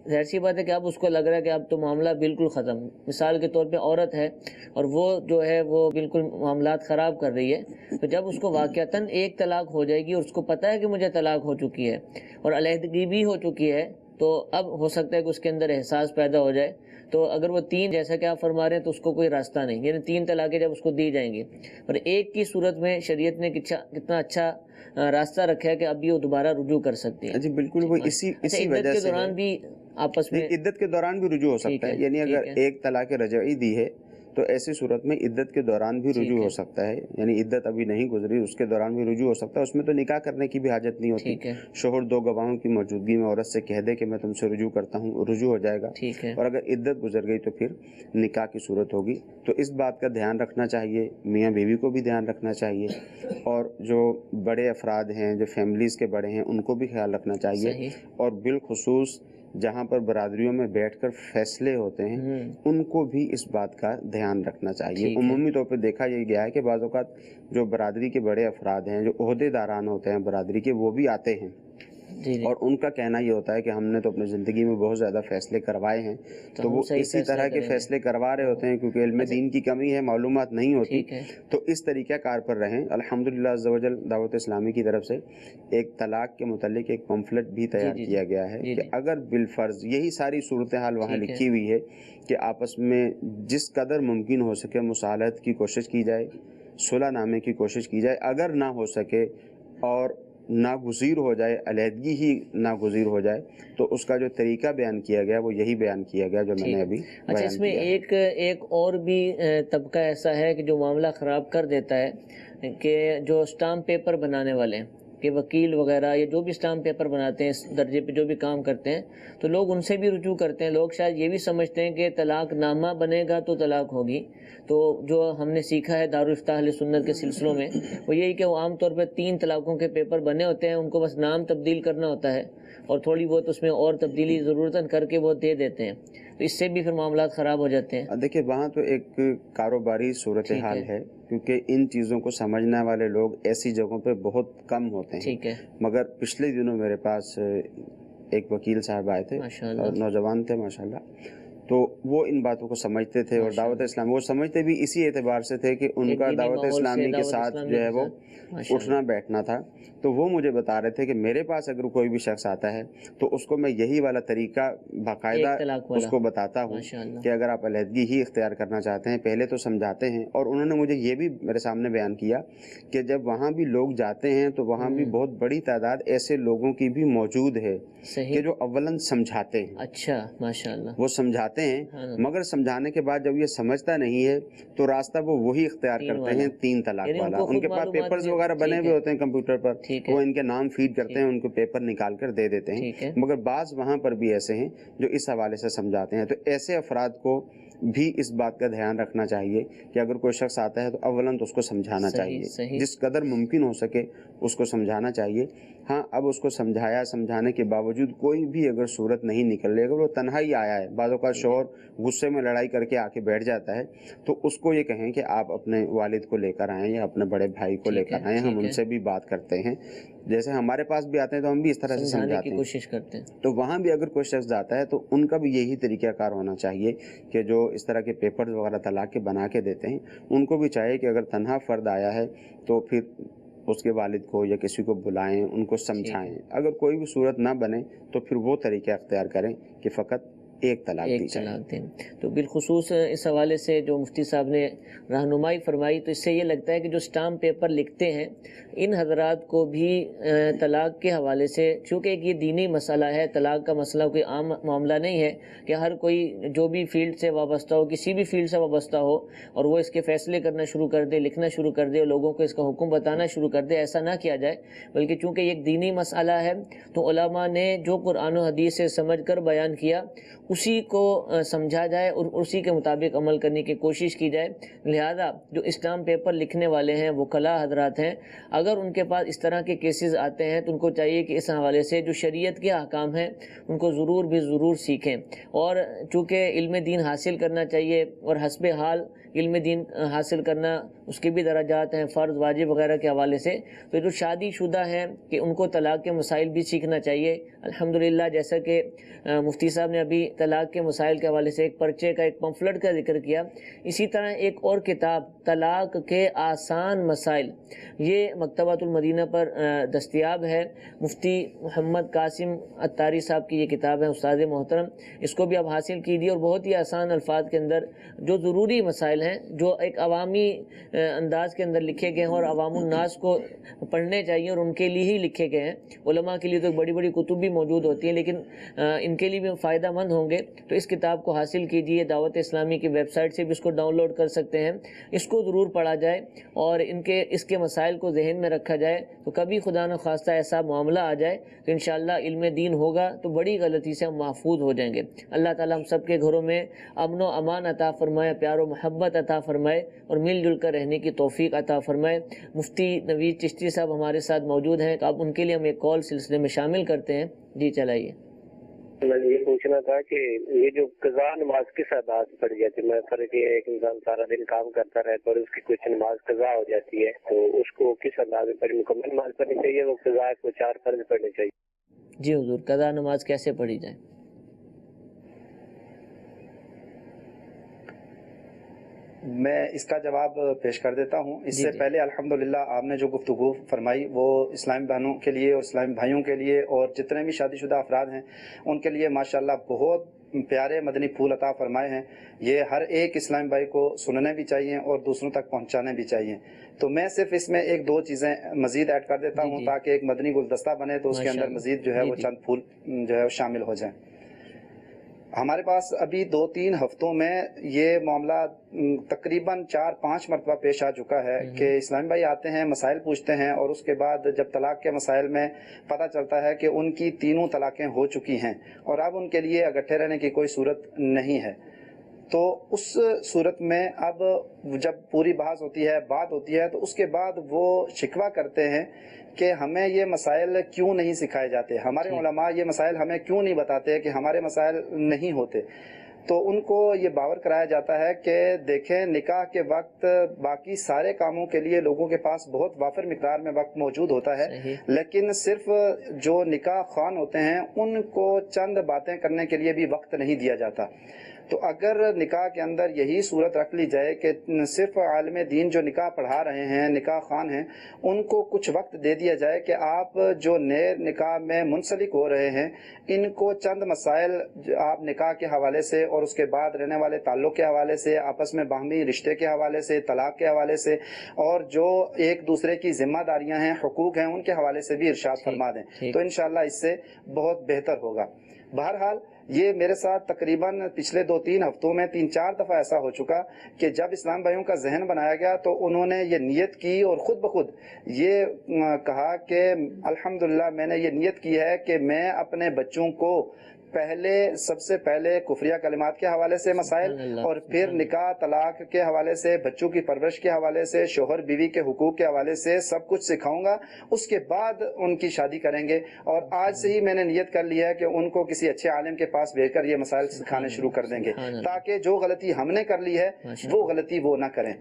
ظاہر سی بات ہے کہ اب اس کو لگ رہا ہے کہ اب تو معاملہ بالکل ختم۔ مثال کے طور پہ عورت ہے اور وہ جو ہے وہ بالکل معاملات خراب کر رہی ہے، تو جب اس کو واقعتاً 1 طلاق ہو جائے گی اور اس کو پتہ ہے کہ مجھے طلاق ہو چکی ہے اور علیحدگی بھی ہو چکی ہے، تو اب ہو سکتا ہے کہ اس کے اندر احساس پیدا ہو جائے۔ تو اگر وہ 3 جیسا کہ آپ فرما رہے ہیں تو اس کو کوئی راستہ نہیں، یعنی 3 طلاقیں جب اس کو دی جائیں گی، اور 1 کی صورت میں شریعت نے کتنا اچھا راستہ رکھا ہے کہ اب بھی وہ دوبارہ رجوع کر سکتی ہیں۔ جی بالکل، وہ اسی عدت وجہ کے سے دوران بھی آپس میں عدت کے دوران بھی رجوع ہو سکتا ہے، یعنی اگر 1 طلاق رجعی دی ہے تو ایسی صورت میں عدت کے دوران بھی رجوع ہو سکتا ہے، یعنی عدت ابھی نہیں گزری اس کے دوران بھی رجوع ہو سکتا ہے، اس میں تو نکاح کرنے کی بھی حاجت نہیں ہوتی، ٹھیک ہے، شوہر 2 گواہوں کی موجودگی میں عورت سے کہہ دے کہ میں تم سے رجوع کرتا ہوں، رجوع ہو جائے گا، ٹھیک ہے، اور اگر عدت گزر گئی تو پھر نکاح کی صورت ہوگی۔ تو اس بات کا دھیان رکھنا چاہیے، میاں بیوی کو بھی دھیان رکھنا چاہیے، اور جو بڑے افراد ہیں جو فیملیز کے بڑے ہیں ان کو بھی خیال رکھنا چاہیے، صحیح، اور بالخصوص جہاں پر برادریوں میں بیٹھ کر فیصلے ہوتے ہیں ان کو بھی اس بات کا دھیان رکھنا چاہیے. عمومی طور پہ دیکھا یہ گیا ہے کہ بعض اوقات جو برادری کے بڑے افراد ہیں, جو عہدے داران ہوتے ہیں برادری کے, وہ بھی آتے ہیں اور ان کا کہنا یہ ہوتا ہے کہ ہم نے تو اپنی زندگی میں بہت زیادہ فیصلے کروائے ہیں, تو وہ اسی طرح کے فیصلے کروا رہے ہوتے ہیں کیونکہ علم دین کی کمی ہے, معلومات نہیں ہوتی. تو اس طریقہ کار پر رہیں. الحمدللہ عز و جل دعوت اسلامی کی طرف سے ایک طلاق کے متعلق ایک پمفلٹ بھی تیار کیا گیا ہے کہ اگر بالفرض یہی ساری صورتحال وہاں لکھی ہوئی ہے کہ آپس میں جس قدر ممکن ہو سکے مصالحت کی کوشش کی جائے, صلح نامے کی کوشش کی جائے, اگر نہ ہو سکے اور ناگزیر ہو جائے, علیحدگی ہی ناگزیر ہو جائے, تو اس کا جو طریقہ بیان کیا گیا وہ یہی بیان کیا گیا جو میں نے ابھی بیان کیا. اس میں ایک اور بھی طبقہ ایسا ہے کہ جو معاملہ خراب کر دیتا ہے کہ جو اسٹامپ پیپر بنانے والے ہیں, کہ وکیل وغیرہ یا جو بھی اسٹامپ پیپر بناتے ہیں, اس درجے پہ جو بھی کام کرتے ہیں, تو لوگ ان سے بھی رجوع کرتے ہیں. لوگ شاید یہ بھی سمجھتے ہیں کہ طلاق نامہ بنے گا تو طلاق ہوگی. تو جو ہم نے سیکھا ہے دارالافتاء اہل سنت کے سلسلوں میں وہ یہی کہ وہ عام طور پہ 3 طلاقوں کے پیپر بنے ہوتے ہیں, ان کو بس نام تبدیل کرنا ہوتا ہے اور تھوڑی بہت اس میں اور تبدیلی ضرورتاً کر کے وہ دے دیتے ہیں. تو اس سے بھی پھر معاملات خراب ہو جاتے ہیں. دیکھیں وہاں تو ایک کاروباری صورتحال ہے کیونکہ ان چیزوں کو سمجھنے والے لوگ ایسی جگہوں پہ بہت کم ہوتے ہیں. مگر پچھلے دنوں میرے پاس ایک وکیل صاحب آئے تھے, نوجوان تھے ماشاءاللہ, تو وہ ان باتوں کو سمجھتے تھے اور دعوت اسلامی وہ سمجھتے بھی اسی اعتبار سے تھے کہ ان کا دعوت اسلامی کے ساتھ جو ہے وہ اٹھنا بیٹھنا تھا. تو وہ مجھے بتا رہے تھے کہ میرے پاس اگر کوئی بھی شخص آتا ہے تو اس کو میں یہی والا طریقہ باقاعدہ اس کو بتاتا ہوں کہ اگر آپ علیحدگی ہی اختیار کرنا چاہتے ہیں پہلے تو سمجھاتے ہیں. اور انہوں نے مجھے یہ بھی میرے سامنے بیان کیا کہ جب وہاں بھی لوگ جاتے ہیں تو وہاں بھی بہت بڑی تعداد ایسے لوگوں کی بھی موجود ہے کہ جو اولاً سمجھاتے ہیں. اچھا ماشاءاللہ, وہ سمجھاتے ہیں مگر سمجھانے کے بعد جب یہ سمجھتا نہیں ہے تو راستہ وہ وہی اختیار کرتے ہیں 3 طلاق والا. ان کے پاس پیپرز وغیرہ بنے ہوئے ہوتے ہیں کمپیوٹر پر, وہ ان کے نام فیڈ کرتے ہیں, ان کو پیپر نکال کر دے دیتے ہیں. مگر بعض وہاں پر بھی ایسے ہیں جو اس حوالے سے سمجھاتے ہیں. تو ایسے افراد کو بھی اس بات کا دھیان رکھنا چاہیے کہ اگر کوئی شخص آتا ہے تو اولاً تو اس کو سمجھانا چاہیے, جس قدر ممکن ہو سکے اس کو سمجھانا چاہیے. ہاں اب اس کو سمجھانے کے باوجود کوئی بھی اگر صورت نہیں نکل رہی, اگر وہ تنہا ہی آیا ہے, بعض اوقات شوہر غصے میں لڑائی کر کے آ کے بیٹھ جاتا ہے, تو اس کو یہ کہیں کہ آپ اپنے والد کو لے کر آئیں یا اپنے بڑے بھائی کو لے کر آئیں, ہم ان سے بھی بات کرتے ہیں. جیسے ہمارے پاس بھی آتے ہیں تو ہم بھی اس طرح سے سمجھاتے ہیں, کوشش کرتے ہیں. تو وہاں بھی اگر کوئی شخص جاتا ہے تو ان کا بھی یہی طریقہ کار ہونا چاہیے کہ جو اس طرح کے پیپرز وغیرہ طلاق کے بنا کے دیتے ہیں, ان کو بھی چاہیے کہ اگر تنہا فرد آیا ہے تو پھر اس کے والد کو یا کسی کو بلائیں, ان کو سمجھائیں. اگر کوئی بھی صورت نہ بنے تو پھر وہ طریقہ اختیار کریں کہ فقط ایک طلاق دی جائے. تو بالخصوص اس حوالے سے جو مفتی صاحب نے رہنمائی فرمائی, تو اس سے یہ لگتا ہے کہ جو اسٹامپ پیپر لکھتے ہیں ان حضرات کو بھی طلاق کے حوالے سے, چونکہ ایک یہ دینی مسئلہ ہے, طلاق کا مسئلہ کوئی عام معاملہ نہیں ہے کہ ہر کوئی جو بھی فیلڈ سے وابستہ ہو, کسی بھی فیلڈ سے وابستہ ہو, اور وہ اس کے فیصلے کرنا شروع کر دے, لکھنا شروع کر دے, اور لوگوں کو اس کا حکم بتانا شروع کر دے. ایسا نہ کیا جائے, بلکہ چونکہ یہ ایک دینی مسئلہ ہے تو علماء نے جو قرآن و حدیث سے سمجھ کر بیان کیا اسی کو سمجھا جائے اور اسی کے مطابق عمل کرنے کی کوشش کی جائے. لہذا جو اسٹامپ پیپر لکھنے والے ہیں, وکلاء حضرات ہیں, اگر ان کے پاس اس طرح کے کیسز آتے ہیں تو ان کو چاہیے کہ اس حوالے سے جو شریعت کے احکام ہیں ان کو ضرور سیکھیں. اور چونکہ علم دین حاصل کرنا چاہیے اور حسب حال علم دین حاصل کرنا اس کے بھی درجات ہیں, فرض واجب وغیرہ کے حوالے سے. تو جو شادی شدہ ہیں کہ ان کو طلاق کے مسائل بھی سیکھنا چاہیے. الحمدللہ جیسا کہ مفتی صاحب نے ابھی طلاق کے مسائل کے حوالے سے ایک پرچے کا, ایک پمفلٹ کا ذکر کیا, اسی طرح ایک اور کتاب طلاق کے آسان مسائل, یہ مکتبۃ المدینہ پر دستیاب ہے. مفتی محمد قاسم عطاری صاحب کی یہ کتاب ہے, استاد محترم, اس کو بھی آپ حاصل کیجیے. اور بہت ہی آسان الفاظ کے اندر جو ضروری مسائل ہیں جو ایک عوامی انداز کے اندر لکھے گئے ہیں اور عوام الناس کو پڑھنے چاہیے اور ان کے لیے ہی لکھے گئے ہیں. علماء کے لیے تو بڑی بڑی کتب بھی موجود ہوتی ہیں لیکن ان کے لیے بھی فائدہ مند ہوں گے. تو اس کتاب کو حاصل کیجیے, دعوت اسلامی کی ویب سائٹ سے بھی اس کو ڈاؤن لوڈ کر سکتے ہیں. اس کو ضرور پڑھا جائے اور اس کے مسائل کو ذہن میں رکھا جائے, تو کبھی خدا نخواستہ ایسا معاملہ آ جائے تو انشاءاللہ علم دین ہوگا تو بڑی غلطی سے ہم محفوظ ہو جائیں گے. اللہ تعالیٰ ہم سب کے گھروں میں امن و امان عطا فرمائے, پیار و محبت عطا فرمائے اور مل جل کر رہنے کی توفیق عطا فرمائے. مفتی نوید چشتی صاحب ہمارے ساتھ موجود ہیں, اب ان کے لیے ہم ایک کال سلسلے میں شامل کرتے ہیں. جی چلائیے. میں نے یہ پوچھنا تھا کہ یہ جو قضا نماز کس انداز سے پڑھی جاتی ہے؟ میں فرض یہ ایک انسان سارا دن کام کرتا رہتا اور اس کی کچھ نماز قضا ہو جاتی ہے تو اس کو کس انداز میں پڑھی؟ مکمل نماز پڑھنی چاہیے وہ قضا کو 4 فرض پڑھنی چاہیے؟ جی حضور، قضا نماز کیسے پڑھی جائے؟ میں اس کا جواب پیش کر دیتا ہوں۔ اس سے پہلے الحمدللہ آپ نے جو گفتگو فرمائی وہ اسلامی بہنوں کے لیے اور اسلامی بھائیوں کے لیے اور جتنے بھی شادی شدہ افراد ہیں ان کے لیے ماشاءاللہ بہت پیارے مدنی پھول عطا فرمائے ہیں۔ یہ ہر ایک اسلامی بھائی کو سننے بھی چاہیے اور دوسروں تک پہنچانے بھی چاہیے۔ تو میں صرف اس میں 1-2 چیزیں مزید ایڈ کر دیتا ہوں تاکہ ایک مدنی گلدستہ بنے تو اس کے اندر مزید جو ہے وہ چند پھول جو ہے شامل ہو جائیں۔ ہمارے پاس ابھی 2-3 ہفتوں میں یہ معاملہ تقریباً 4-5 مرتبہ پیش آ چکا ہے کہ اسلامی بھائی آتے ہیں، مسائل پوچھتے ہیں اور اس کے بعد جب طلاق کے مسائل میں پتہ چلتا ہے کہ ان کی 3 طلاقیں ہو چکی ہیں اور اب ان کے لیے اکٹھے رہنے کی کوئی صورت نہیں ہے، تو اس صورت میں اب جب پوری بحث ہوتی ہے، بات ہوتی ہے، تو اس کے بعد وہ شکوہ کرتے ہیں کہ ہمیں یہ مسائل کیوں نہیں سکھائے جاتے، ہمارے علماء یہ مسائل ہمیں کیوں نہیں بتاتے کہ ہمارے مسائل نہیں ہوتے۔ تو ان کو یہ باور کرایا جاتا ہے کہ دیکھیں نکاح کے وقت باقی سارے کاموں کے لیے لوگوں کے پاس بہت وافر مقدار میں وقت موجود ہوتا ہے، لیکن صرف جو نکاح خوان ہوتے ہیں ان کو چند باتیں کرنے کے لیے بھی وقت نہیں دیا جاتا۔ تو اگر نکاح کے اندر یہی صورت رکھ لی جائے کہ صرف عالم دین جو نکاح پڑھا رہے ہیں، نکاح خوان ہیں، ان کو کچھ وقت دے دیا جائے کہ آپ جو نئے نکاح میں منسلک ہو رہے ہیں ان کو چند مسائل آپ نکاح کے حوالے سے اور اس کے بعد رہنے والے تعلق کے حوالے سے، آپس میں باہمی رشتے کے حوالے سے، طلاق کے حوالے سے اور جو ایک دوسرے کی ذمہ داریاں ہیں، حقوق ہیں، ان کے حوالے سے بھی ارشاد فرما دیں تو انشاءاللہ اس سے بہت بہتر ہوگا۔ بہرحال یہ میرے ساتھ تقریباً پچھلے 2-3 ہفتوں میں 3-4 دفعہ ایسا ہو چکا کہ جب اسلام بھائیوں کا ذہن بنایا گیا تو انہوں نے یہ نیت کی اور خود بخود یہ کہا کہ الحمدللہ میں نے یہ نیت کی ہے کہ میں اپنے بچوں کو سب سے پہلے کفریہ کلمات کے حوالے سے مسائل اور پھر نکاح طلاق کے حوالے سے، بچوں کی پرورش کے حوالے سے، شوہر بیوی کے حقوق کے حوالے سے سب کچھ سکھاؤں گا، اس کے بعد ان کی شادی کریں گے۔ اور آج سے ہی میں نے نیت کر لی ہے کہ ان کو کسی اچھے عالم کے پاس بھیج کر یہ مسائل سکھانے شروع کر دیں گے تاکہ جو غلطی ہم نے کر لی ہے وہ غلطی وہ نہ کریں۔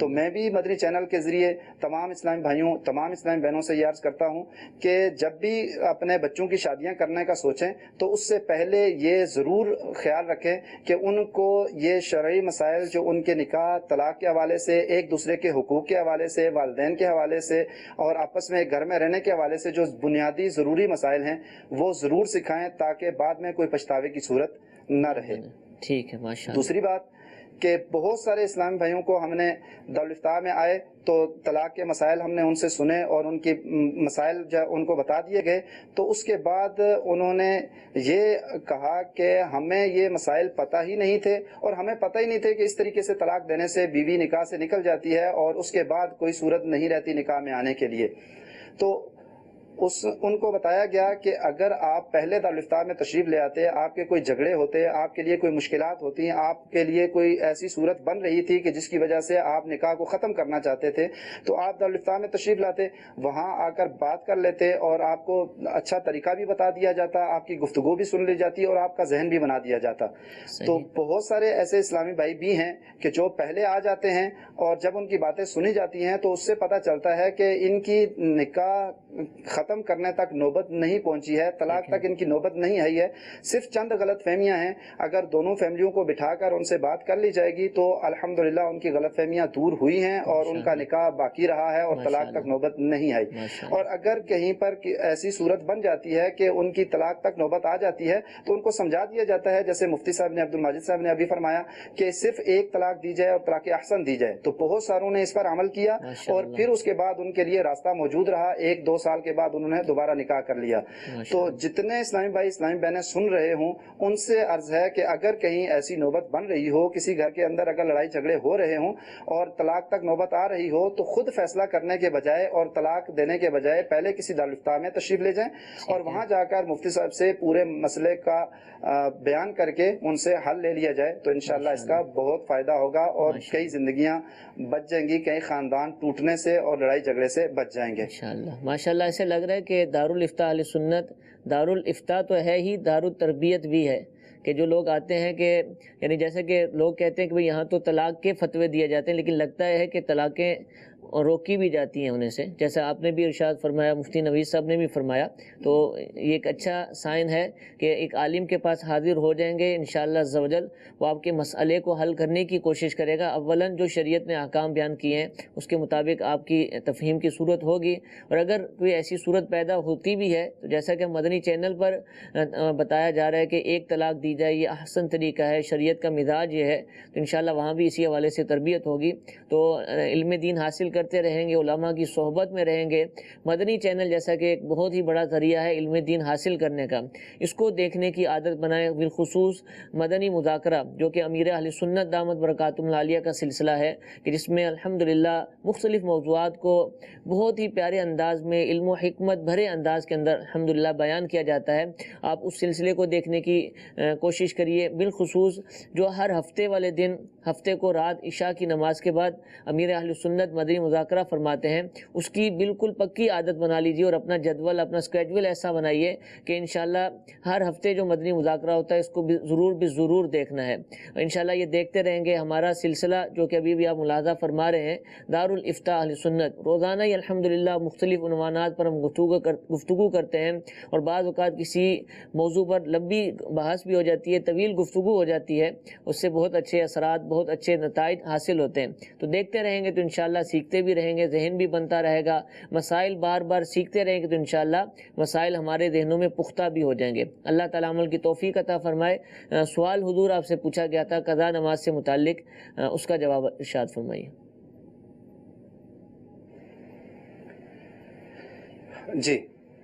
تو میں بھی مدنی چینل کے ذریعے تمام اسلامی بھائیوں، تمام اسلامی بہنوں سے یہ عرض کرتا ہوں کہ جب بھی اپنے بچوں کی شادیاں کرنے کا سوچیں تو اس سے پہلے یہ ضرور خیال رکھیں کہ ان کو یہ شرعی مسائل جو ان کے نکاح طلاق کے حوالے سے، ایک دوسرے کے حقوق کے حوالے سے، والدین کے حوالے سے اور آپس میں گھر میں رہنے کے حوالے سے جو بنیادی ضروری مسائل ہیں وہ ضرور سکھائیں تاکہ بعد میں کوئی پچھتاوے کی صورت نہ رہے۔ ٹھیک ہے، ماشاءاللہ۔ دوسری بات کہ بہت سارے اسلامی بھائیوں کو ہم نے دارالفتاح میں آئے تو طلاق کے مسائل ہم نے ان سے سنے اور ان کی مسائل جب ان کو بتا دیے گئے تو اس کے بعد انہوں نے یہ کہا کہ ہمیں یہ مسائل پتہ ہی نہیں تھے اور ہمیں پتہ ہی نہیں تھے کہ اس طریقے سے طلاق دینے سے بیوی نکاح سے نکل جاتی ہے اور اس کے بعد کوئی صورت نہیں رہتی نکاح میں آنے کے لیے۔ تو ان کو بتایا گیا کہ اگر آپ پہلے دارالفتاح میں تشریف لے آتے، آپ کے کوئی جھگڑے ہوتے، آپ کے لیے کوئی مشکلات ہوتی، آپ کے لیے کوئی ایسی صورت بن رہی تھی کہ جس کی وجہ سے آپ نکاح کو ختم کرنا چاہتے تھے تو آپ دارالفتاح میں تشریف لاتے، وہاں آ کر بات کر لیتے اور آپ کو اچھا طریقہ بھی بتا دیا جاتا، آپ کی گفتگو بھی سن لی جاتی اور آپ کا ذہن بھی بنا دیا جاتا۔ تو بہت سارے ایسے اسلامی بھائی بھی ہیں کہ جو پہلے آ جاتے ہیں اور جب ان کی باتیں سنی جاتی ہیں تو اس سے پتہ چلتا ہے کہ ان کی نکاح ختم کرنے تک نوبت نہیں پہنچی ہے، طلاق تک ان کی نوبت نہیں آئی ہے، صرف چند غلط فہمیاں ہیں۔ اگر دونوں فیملیوں کو بٹھا کر ان سے بات کر لی جائے گی تو الحمدللہ ان کی غلط فہمیاں دور ہوئی ہیں اور ان کا نکاح باقی رہا ہے اور طلاق تک نوبت نہیں آئی۔ اور اگر کہیں پر ایسی صورت بن جاتی ہے کہ ان کی طلاق تک نوبت آ جاتی ہے تو ان کو سمجھا دیا جاتا ہے، جیسے مفتی صاحب نے، عبد الماجد صاحب نے ابھی فرمایا کہ صرف ایک طلاق دی جائے اور طلاق احسن دی جائے، تو بہت ساروں نے اس پر عمل کیا اور پھر اس کے بعد ان کے لیے راستہ موجود رہا، 1-2 سال کے بعد انہوں نے دوبارہ نکاح کر لیا۔ تو جتنے اسلامی بھائی اسلامی بہنیں سن رہے ہوں ان سے عرض ہے کہ اگر کہیں ایسی نوبت بن رہی ہو، کسی گھر کے اندر اگر لڑائی جھگڑے ہو رہے ہوں اور طلاق تک نوبت آ رہی ہو تو خود فیصلہ کرنے کے بجائے اور طلاق دینے کے بجائے پہلے کسی دارالفتاح میں تشریف لے جائیں اور وہاں جا کر مفتی صاحب سے پورے مسئلے کا بیان کر کے ان سے حل لے لیا جائے تو انشاءاللہ اس کا بہت فائدہ ہوگا اور کئی زندگیاں بچ جائیں گی، کئی خاندان ٹوٹنے سے اور لڑائی جھگڑے سے بچ جائیں گے۔ ماشاءاللہ۔ ایسے لگ لگ رہا ہے کہ دارالفتاء اہل سنت دارالفتاء تو ہے ہی، دارالتربیت بھی ہے، کہ جو لوگ آتے ہیں کہ یعنی جیسے کہ لوگ کہتے ہیں کہ بھئی یہاں تو طلاق کے فتوے دیے جاتے ہیں، لیکن لگتا ہے کہ طلاقیں روکی بھی جاتی ہیں ہونے سے، جیسا آپ نے بھی ارشاد فرمایا، مفتی نوید صاحب نے بھی فرمایا. تو یہ ایک اچھا سائن ہے کہ ایک عالم کے پاس حاضر ہو جائیں گے انشاءاللہ عز و جل، وہ آپ کے مسئلے کو حل کرنے کی کوشش کرے گا. اولاً جو شریعت نے احکام بیان کیے ہیں اس کے مطابق آپ کی تفہیم کی صورت ہوگی، اور اگر کوئی ایسی صورت پیدا ہوتی بھی ہے تو جیسا کہ مدنی چینل پر بتایا جا رہا ہے کہ ایک طلاق دی جائے، یہ احسن طریقہ ہے، شریعت کا مزاج یہ ہے، تو انشاءاللہ وہاں بھی اسی حوالے سے تربیت ہوگی. تو علم دین حاصل کرتے رہیں گے، علماء کی صحبت میں رہیں گے. مدنی چینل جیسا کہ ایک بہت ہی بڑا ذریعہ ہے علم دین حاصل کرنے کا، اس کو دیکھنے کی عادت بنائیں. بالخصوص مدنی مذاکرہ جو کہ امیر اہل سنت دامت برکاتہم العالیہ کا سلسلہ ہے، کہ جس میں الحمدللہ مختلف موضوعات کو بہت ہی پیارے انداز میں علم و حکمت بھرے انداز کے اندر الحمدللہ بیان کیا جاتا ہے. آپ اس سلسلے کو دیکھنے کی کوشش کریے. بالخصوص جو ہر ہفتے والے دن، ہفتے کو رات عشاء کی نماز کے بعد امیر اہل سنت مدنی مذاکرہ فرماتے ہیں، اس کی بالکل پکی عادت بنا لیجیے، اور اپنا جدول، اپنا اسکیڈول ایسا بنائیے کہ انشاءاللہ ہر ہفتے جو مدنی مذاکرہ ہوتا ہے اس کو بھی ضرور دیکھنا ہے. انشاءاللہ یہ دیکھتے رہیں گے. ہمارا سلسلہ جو کہ ابھی بھی آپ ملاحظہ فرما رہے ہیں، دارالفتاء اہل سنت، روزانہ ہی الحمدللہ مختلف عنوانات پر ہم گفتگو کرتے ہیں، اور بعض اوقات کسی موضوع پر لمبی بحث بھی ہو جاتی ہے، طویل گفتگو ہو جاتی ہے، اس سے بہت اچھے اثرات، بہت اچھے نتائج حاصل ہوتے ہیں. تو دیکھتے رہیں گے تو انشاءاللہ سیکھتے بھی رہیں گے، ذہن بھی بنتا رہے گا. مسائل بار بار سیکھتے رہیں گے تو انشاءاللہ مسائل ہمارے ذہنوں میں پختہ بھی ہو جائیں گے. اللہ تعالیٰ عمل کی توفیق عطا فرمائے. سوال حضور آپ سے پوچھا گیا تھا قضا نماز سے متعلق، اس کا جواب ارشاد فرمائیے. جی،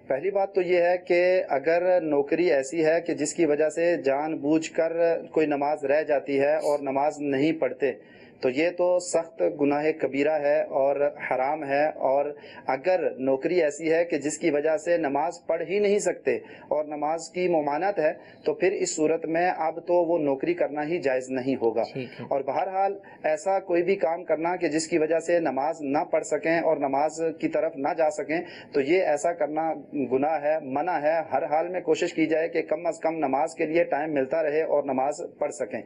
پہلی بات تو یہ ہے کہ اگر نوکری ایسی ہے کہ جس کی وجہ سے جان بوجھ کر کوئی نماز رہ جاتی ہے اور نماز نہیں پڑھتے، تو یہ تو سخت گناہ کبیرہ ہے اور حرام ہے. اور اگر نوکری ایسی ہے کہ جس کی وجہ سے نماز پڑھ ہی نہیں سکتے اور نماز کی ممانعت ہے، تو پھر اس صورت میں اب تو وہ نوکری کرنا ہی جائز نہیں ہوگا. اور بہرحال ایسا کوئی بھی کام کرنا کہ جس کی وجہ سے نماز نہ پڑھ سکیں اور نماز کی طرف نہ جا سکیں، تو یہ ایسا کرنا گناہ ہے، منع ہے. ہر حال میں کوشش کی جائے کہ کم از کم نماز کے لیے ٹائم ملتا رہے اور نماز پڑھ سکیں.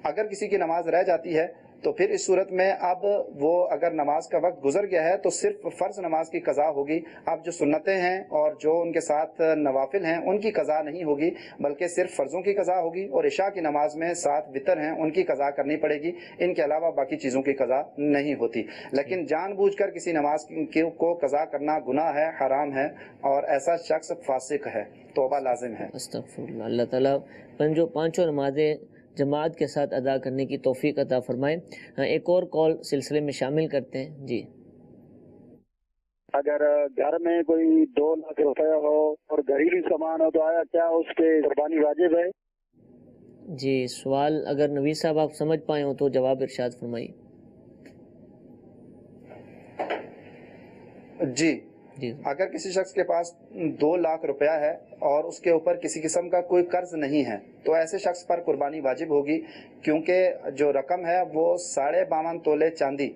اگر کسی کی نماز رہ جاتی ہے تو پھر اس صورت میں اب وہ اگر نماز کا وقت گزر گیا ہے تو صرف فرض نماز کی قضا ہوگی. اب جو سنتیں ہیں اور جو ان کے ساتھ نوافل ہیں ان کی قضا نہیں ہوگی، بلکہ صرف فرضوں کی قضا ہوگی. اور عشاء کی نماز میں 7 وتر ہیں، ان کی قضا کرنی پڑے گی. ان کے علاوہ باقی چیزوں کی قضا نہیں ہوتی. لیکن جان بوجھ کر کسی نماز کو قضا کرنا گناہ ہے، حرام ہے، اور ایسا شخص فاسق ہے، توبہ لازم ہے. استغفراللہ. اللہ تعالیٰ پانچوں نمازیں جماعت کے ساتھ ادا کرنے کی توفیق عطا فرمائے. ایک اور کال سلسلے میں شامل کرتے ہیں. جی، اگر گھر میں کوئی 2 لاکھ روپے ہو اور گھریلو سامان ہو تو آیا کیا اس پہ قربانی واجب ہے؟ جی، سوال اگر نوید صاحب آپ سمجھ پائے ہوں تو جواب ارشاد فرمائیے. جی، اگر کسی شخص کے پاس 2 لاکھ روپیہ ہے اور اس کے اوپر کسی قسم کا کوئی قرض نہیں ہے تو ایسے شخص پر قربانی واجب ہوگی، کیونکہ جو رقم ہے وہ 52.5 تولے چاندی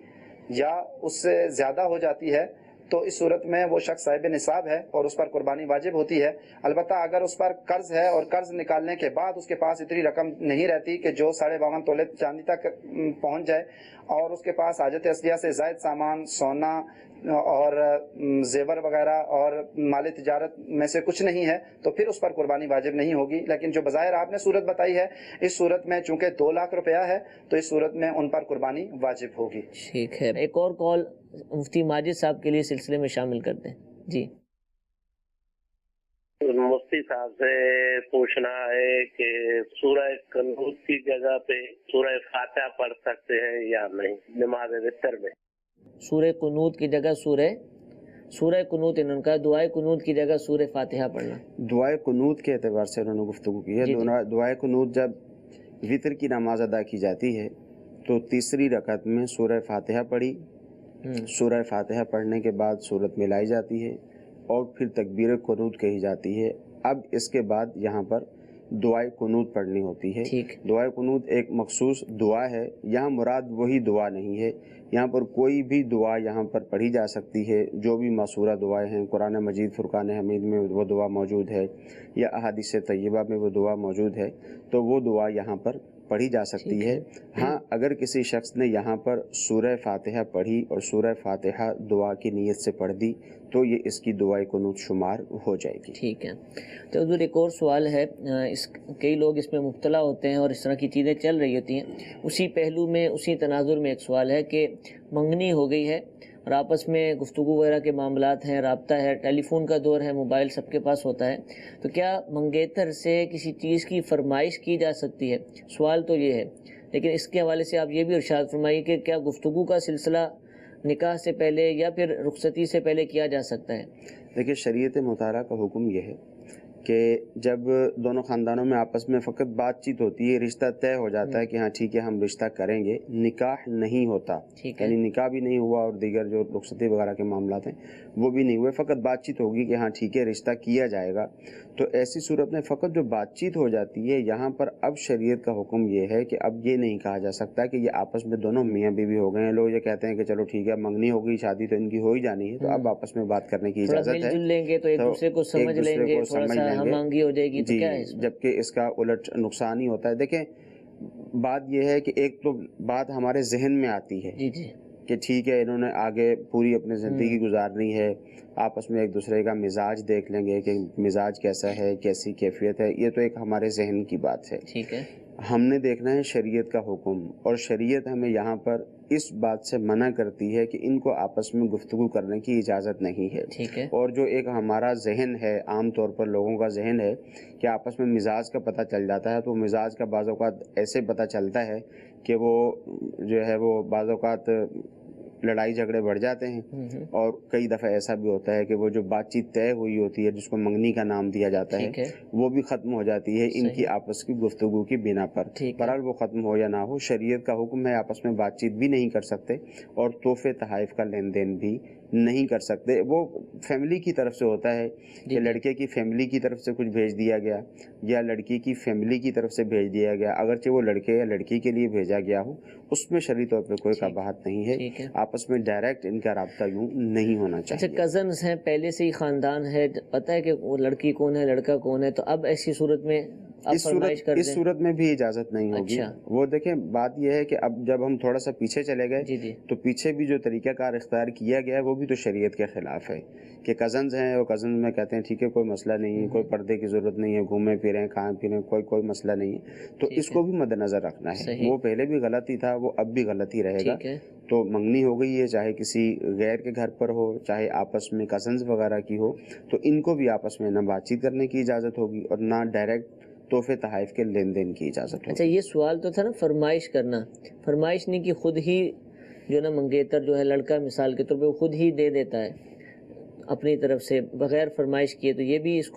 یا اس سے زیادہ ہو جاتی ہے. تو اس صورت میں وہ شخص صاحب نصاب ہے اور اس پر قربانی واجب ہوتی ہے. البتہ اگر اس پر قرض ہے اور قرض نکالنے کے بعد اس کے پاس اتنی رقم نہیں رہتی کہ جو 52.5 تولے چاندی تک پہنچ جائے، اور اس کے پاس حاجت اصلیہ سے زائد سامان، سونا اور زیور وغیرہ اور مال تجارت میں سے کچھ نہیں ہے، تو پھر اس پر قربانی واجب نہیں ہوگی. لیکن جو بظاہر آپ نے صورت بتائی ہے، اس صورت میں چونکہ 2 لاکھ روپیہ ہے تو اس صورت میں ان پر قربانی واجب ہوگی. ٹھیک ہے، ایک اور کال مفتی ماجد صاحب کے لیے سلسلے میں شامل کرتے ہیں. جی، مفتی صاحب سے پوچھنا ہے کہ سورہ قنوت کی جگہ پہ سورہ فاتحہ پڑھ سکتے ہیں یا نہیں نماز وتر میں؟ سورہ قنوت کی جگہ سورہ قنوت انہوں نے کہا، دعائے قنوت کی جگہ سورہ فاتحہ پڑھنا. دعائے قنوت کے اعتبار سے انہوں نے گفتگو کی ہے. دعائے قنوت جب وطر کی نماز ادا کی جاتی ہے تو تیسری رکعت میں سورہ فاتحہ پڑھی، سورہ فاتحہ پڑھنے کے بعد سورت ملائی جاتی ہے اور پھر تکبیر قنوت کہی جاتی ہے. اب اس کے بعد یہاں پر دعائے قنوت پڑھنی ہوتی ہے۔ ٹھیک۔ دعائے قنوت ایک مخصوص دعا ہے، یہاں مراد وہی دعا نہیں ہے، یہاں پر کوئی بھی دعا یہاں پر پڑھی جا سکتی ہے، جو بھی مأثورہ دعائیں ہیں، قرآن مجید فرقان حمید میں وہ دعا موجود ہے یا احادیث طیبہ میں وہ دعا موجود ہے، تو وہ دعا یہاں پر پڑھی جا سکتی ہے۔ ہاں اگر کسی شخص نے یہاں پر سورہ فاتحہ پڑھی اور سورہ فاتحہ دعا کی نیت سے پڑھ دی تو یہ اس کی دعائے قنوت شمار ہو جائے گی۔ ٹھیک ہے۔ تو حضور ایک اور سوال ہے، کئی لوگ اس میں مبتلا ہوتے ہیں اور اس طرح کی چیزیں چل رہی ہوتی ہیں، اسی پہلو میں اسی تناظر میں ایک سوال ہے کہ منگنی ہو گئی ہے اور آپس میں گفتگو وغیرہ کے معاملات ہیں، رابطہ ہے، ٹیلی فون کا دور ہے، موبائل سب کے پاس ہوتا ہے، تو کیا منگیتر سے کسی چیز کی فرمائش کی جا سکتی ہے؟ سوال تو یہ ہے، لیکن اس کے حوالے سے آپ یہ بھی ارشاد فرمائیے کہ کیا گفتگو کا سلسلہ نکاح سے پہلے یا پھر رخصتی سے پہلے کیا جا سکتا ہے؟ دیکھیے شریعت مطالعہ کا حکم یہ ہے کہ جب دونوں خاندانوں میں آپس میں فقط بات چیت ہوتی ہے، رشتہ طے ہو جاتا ہے کہ ہاں ٹھیک ہے ہم رشتہ کریں گے، نکاح نہیں ہوتا، یعنی نکاح بھی نہیں ہوا اور دیگر جو رخصتی وغیرہ کے معاملات ہیں وہ بھی نہیں ہوئے، فقط بات چیت ہوگی کہ ہاں ٹھیک ہے رشتہ کیا جائے گا، تو ایسی صورت میں فقط جو بات چیت ہو جاتی ہے یہاں پر اب شریعت کا حکم یہ ہے کہ اب یہ نہیں کہا جا سکتا کہ یہ آپس میں دونوں میاں بیوی ہو گئے ہیں۔ لوگ یہ کہتے ہیں کہ چلو ٹھیک ہے منگنی ہو گئی، شادی تو ان کی ہو ہی جانی ہے، تو اب آپس میں بات کرنے کی اجازت ہے، مل جل لیں گے تو ایک دوسرے کو سمجھ لیں گے، تھوڑا سا ہم آہنگی ہو جائے گی، تو کیا ہے؟ جبکہ اس کا الٹ نقصان ہی ہوتا ہے۔ دیکھیں بات یہ ہے کہ ایک تو بات ہمارے ذہن میں آتی ہے کہ ٹھیک ہے انہوں نے آگے پوری اپنی زندگی گزارنی ہے، آپس میں ایک دوسرے کا مزاج دیکھ لیں گے کہ مزاج کیسا ہے، کیسی کیفیت ہے، یہ تو ایک ہمارے ذہن کی بات ہے۔ ٹھیک ہے، ہم نے دیکھنا ہے شریعت کا حکم، اور شریعت ہمیں یہاں پر اس بات سے منع کرتی ہے کہ ان کو آپس میں گفتگو کرنے کی اجازت نہیں ہے۔ ٹھیک ہے، اور جو ایک ہمارا ذہن ہے، عام طور پر لوگوں کا ذہن ہے کہ آپس میں مزاج کا پتہ چل جاتا ہے، تو مزاج کا بعض اوقات ایسے پتہ چلتا ہے کہ وہ جو ہے وہ بعض اوقات لڑائی جھگڑے بڑھ جاتے ہیں، اور کئی دفعہ ایسا بھی ہوتا ہے کہ وہ جو بات چیت طے ہوئی ہوتی ہے جس کو منگنی کا نام دیا جاتا ہے وہ بھی ختم ہو جاتی ہے ان کی آپس کی گفتگو کی بنا پر۔ بہرحال وہ ختم ہو یا نہ ہو، شریعت کا حکم ہے آپس میں بات چیت بھی نہیں کر سکتے اور تحفے تحائف کا لین دین بھی نہیں کر سکتے۔ وہ فیملی کی طرف سے ہوتا ہے کہ لڑکے کی فیملی کی طرف سے کچھ بھیج دیا گیا یا لڑکی کی فیملی کی طرف سے بھیج دیا گیا، اگرچہ وہ لڑکے یا لڑکی کے لیے بھیجا گیا ہو، اس میں شرعی طور پہ کوئی قباحت نہیں ہے، آپس میں ڈائریکٹ ان کا رابطہ یوں نہیں ہونا چاہیے۔ اچھا کزنز ہیں، پہلے سے ہی خاندان ہے، پتہ ہے کہ وہ لڑکی کون ہے لڑکا کون ہے، تو اب ایسی صورت میں اس صورت میں بھی اجازت نہیں ہوگی۔ وہ دیکھیں بات یہ ہے کہ اب جب ہم تھوڑا سا پیچھے چلے گئے تو پیچھے بھی جو طریقہ کار اختیار کیا گیا ہے وہ بھی تو شریعت کے خلاف ہے، کہ کزنز ہیں اور کزنز میں کہتے ہیں ٹھیک ہے کوئی مسئلہ نہیں ہے، کوئی پردے کی ضرورت نہیں ہے، گھومیں پھریں کھائیں پھریں، کوئی مسئلہ نہیں ہے، تو اس کو بھی مد نظر رکھنا ہے۔ وہ پہلے بھی غلط ہی تھا، وہ اب بھی غلط ہی رہے گا۔ تو منگنی ہو گئی ہے، چاہے کسی غیر کے گھر پر ہو، چاہے آپس میں کزنز وغیرہ کی ہو، تو ان کو بھی آپس میں نہ بات چیت کرنے کی اجازت ہوگی اور نہ ڈائریکٹ تحفے تحائف کے لین دین کی اجازت ہوگی۔ اچھا یہ سوال تو تھا نا فرمائش کرنا، فرمائش نہیں کہ خود ہی جو نا منگیتر جو ہے لڑکا مثال کے طور پہ وہ خود ہی دے دیتا ہے اپنی طرف سے بغیر فرمائش کیے، تو یہ بھی اس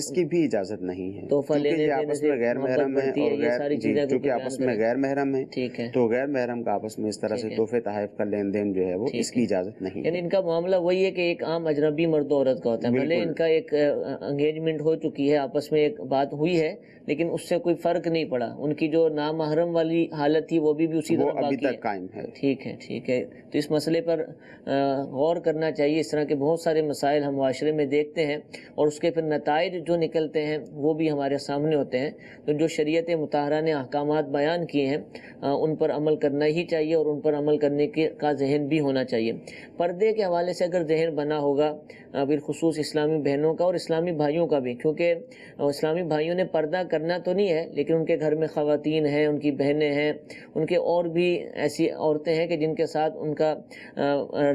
کی بھی اجازت نہیں ہے، تحفہ لینے یہ آپس میں غیر محرم ہے، اور چونکہ آپس میں غیر محرم ہے تو غیر محرم کا آپس میں اس طرح سے تحفے تحائف کا لین دین جو ہے وہ اس کی اجازت نہیں ہے۔ یعنی ان کا معاملہ وہی ہے کہ ایک عام اجنبی مرد و عورت کا ہوتا ہے، بھلے ان کا ایک انگیجمنٹ ہو چکی ہے، آپس میں ایک بات ہوئی ہے، لیکن اس سے کوئی فرق نہیں پڑا، ان کی جو نامحرم والی حالت تھی وہ بھی اسی طرح ابھی تک قائم ہے۔ ٹھیک ہے، تو اس مسئلے پر غور کرنا چاہیے۔ اس طرح کے بہت سارے مسائل ہم معاشرے میں دیکھتے ہیں اور اس کے پھر نتائج جو نکلتے ہیں وہ بھی ہمارے سامنے ہوتے ہیں، تو جو شریعت مطہرہ نے احکامات بیان کیے ہیں ان پر عمل کرنا ہی چاہیے اور ان پر عمل کرنے کا ذہن بھی ہونا چاہیے۔ پردے کے حوالے سے اگر ذہن بنا ہوگا بالخصوص اسلامی بہنوں کا اور اسلامی بھائیوں کا بھی، کیونکہ اسلامی بھائیوں نے پردہ کرنا تو نہیں ہے لیکن ان کے گھر میں خواتین ہیں، ان کی بہنیں ہیں، ان کے اور بھی ایسی عورتیں ہیں کہ جن کے ساتھ ان کا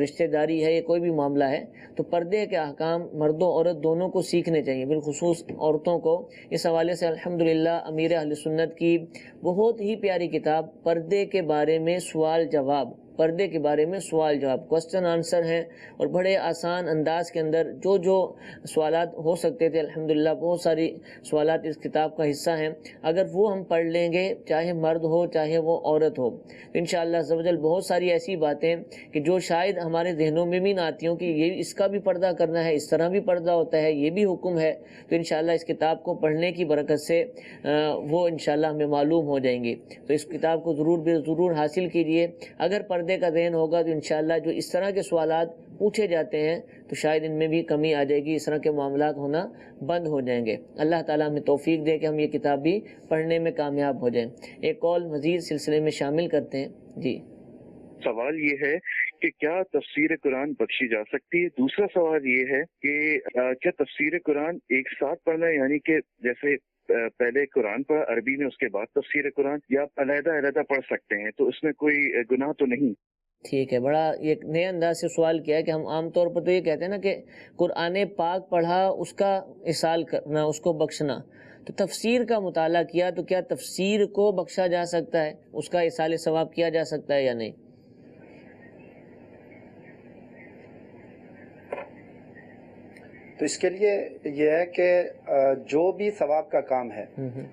رشتہ داری ہے یا کوئی بھی معاملہ ہے، تو پردے کے احکام مرد و عورت دونوں کو سیکھنے چاہیے، بالخصوص عورتوں کو۔ اس حوالے سے الحمدللہ امیر اہل سنت کی بہت ہی پیاری کتاب پردے کے بارے میں سوال جواب پردے کے بارے میں سوال جواب، کوسچن آنسر ہیں، اور بڑے آسان انداز کے اندر جو سوالات ہو سکتے تھے الحمدللہ بہت ساری سوالات اس کتاب کا حصہ ہیں۔ اگر وہ ہم پڑھ لیں گے، چاہے مرد ہو چاہے وہ عورت ہو، تو انشاءاللہ عز و جل بہت ساری ایسی باتیں کہ جو شاید ہمارے ذہنوں میں بھی نہ آتی ہوں کہ یہ اس کا بھی پردہ کرنا ہے، اس طرح بھی پردہ ہوتا ہے، یہ بھی حکم ہے، تو انشاءاللہ اس کتاب کو پڑھنے کی برکت سے وہ انشاءاللہ ہمیں معلوم ہو جائیں گے۔ تو اس کتاب کو ضرور حاصل کیجئے۔ اگر پردے کا ذہن ہوگا تو انشاءاللہ جو اس طرح کے سوالات پوچھے جاتے ہیں تو شاید ان میں بھی کمی آ جائے گی، اس طرح کے معاملات ہونا بند ہو جائیں گے۔ اللہ تعالیٰ ہمیں توفیق دے کہ ہم یہ کتاب بھی پڑھنے میں کامیاب ہو جائیں۔ ایک کال مزید سلسلے میں شامل کرتے ہیں۔ جی، سوال یہ ہے کہ کیا تفسیر قرآن بخشی جا سکتی ہے؟ دوسرا سوال یہ ہے کہ کیا تفسیر قرآن ایک ساتھ پڑھنا ہے، یعنی کہ جیسے پہلے قرآن پڑھا عربی میں، اس کے بعد تفسیر قرآن، یا علیحدہ پڑھ سکتے ہیں؟ تو اس میں کوئی گناہ تو نہیں؟ ٹھیک ہے، بڑا ایک نئے انداز سے سوال کیا ہے کہ ہم عام طور پر تو یہ کہتے ہیں نا کہ قرآن پاک پڑھا اس کا اصال کرنا، اس کو بخشنا، تو تفسیر کا مطالعہ کیا تو کیا تفسیر کو بخشا جا سکتا ہے، اس کا اصال ثواب کیا جا سکتا ہے یا نہیں؟ تو اس کے لیے یہ ہے کہ جو بھی ثواب کا کام ہے،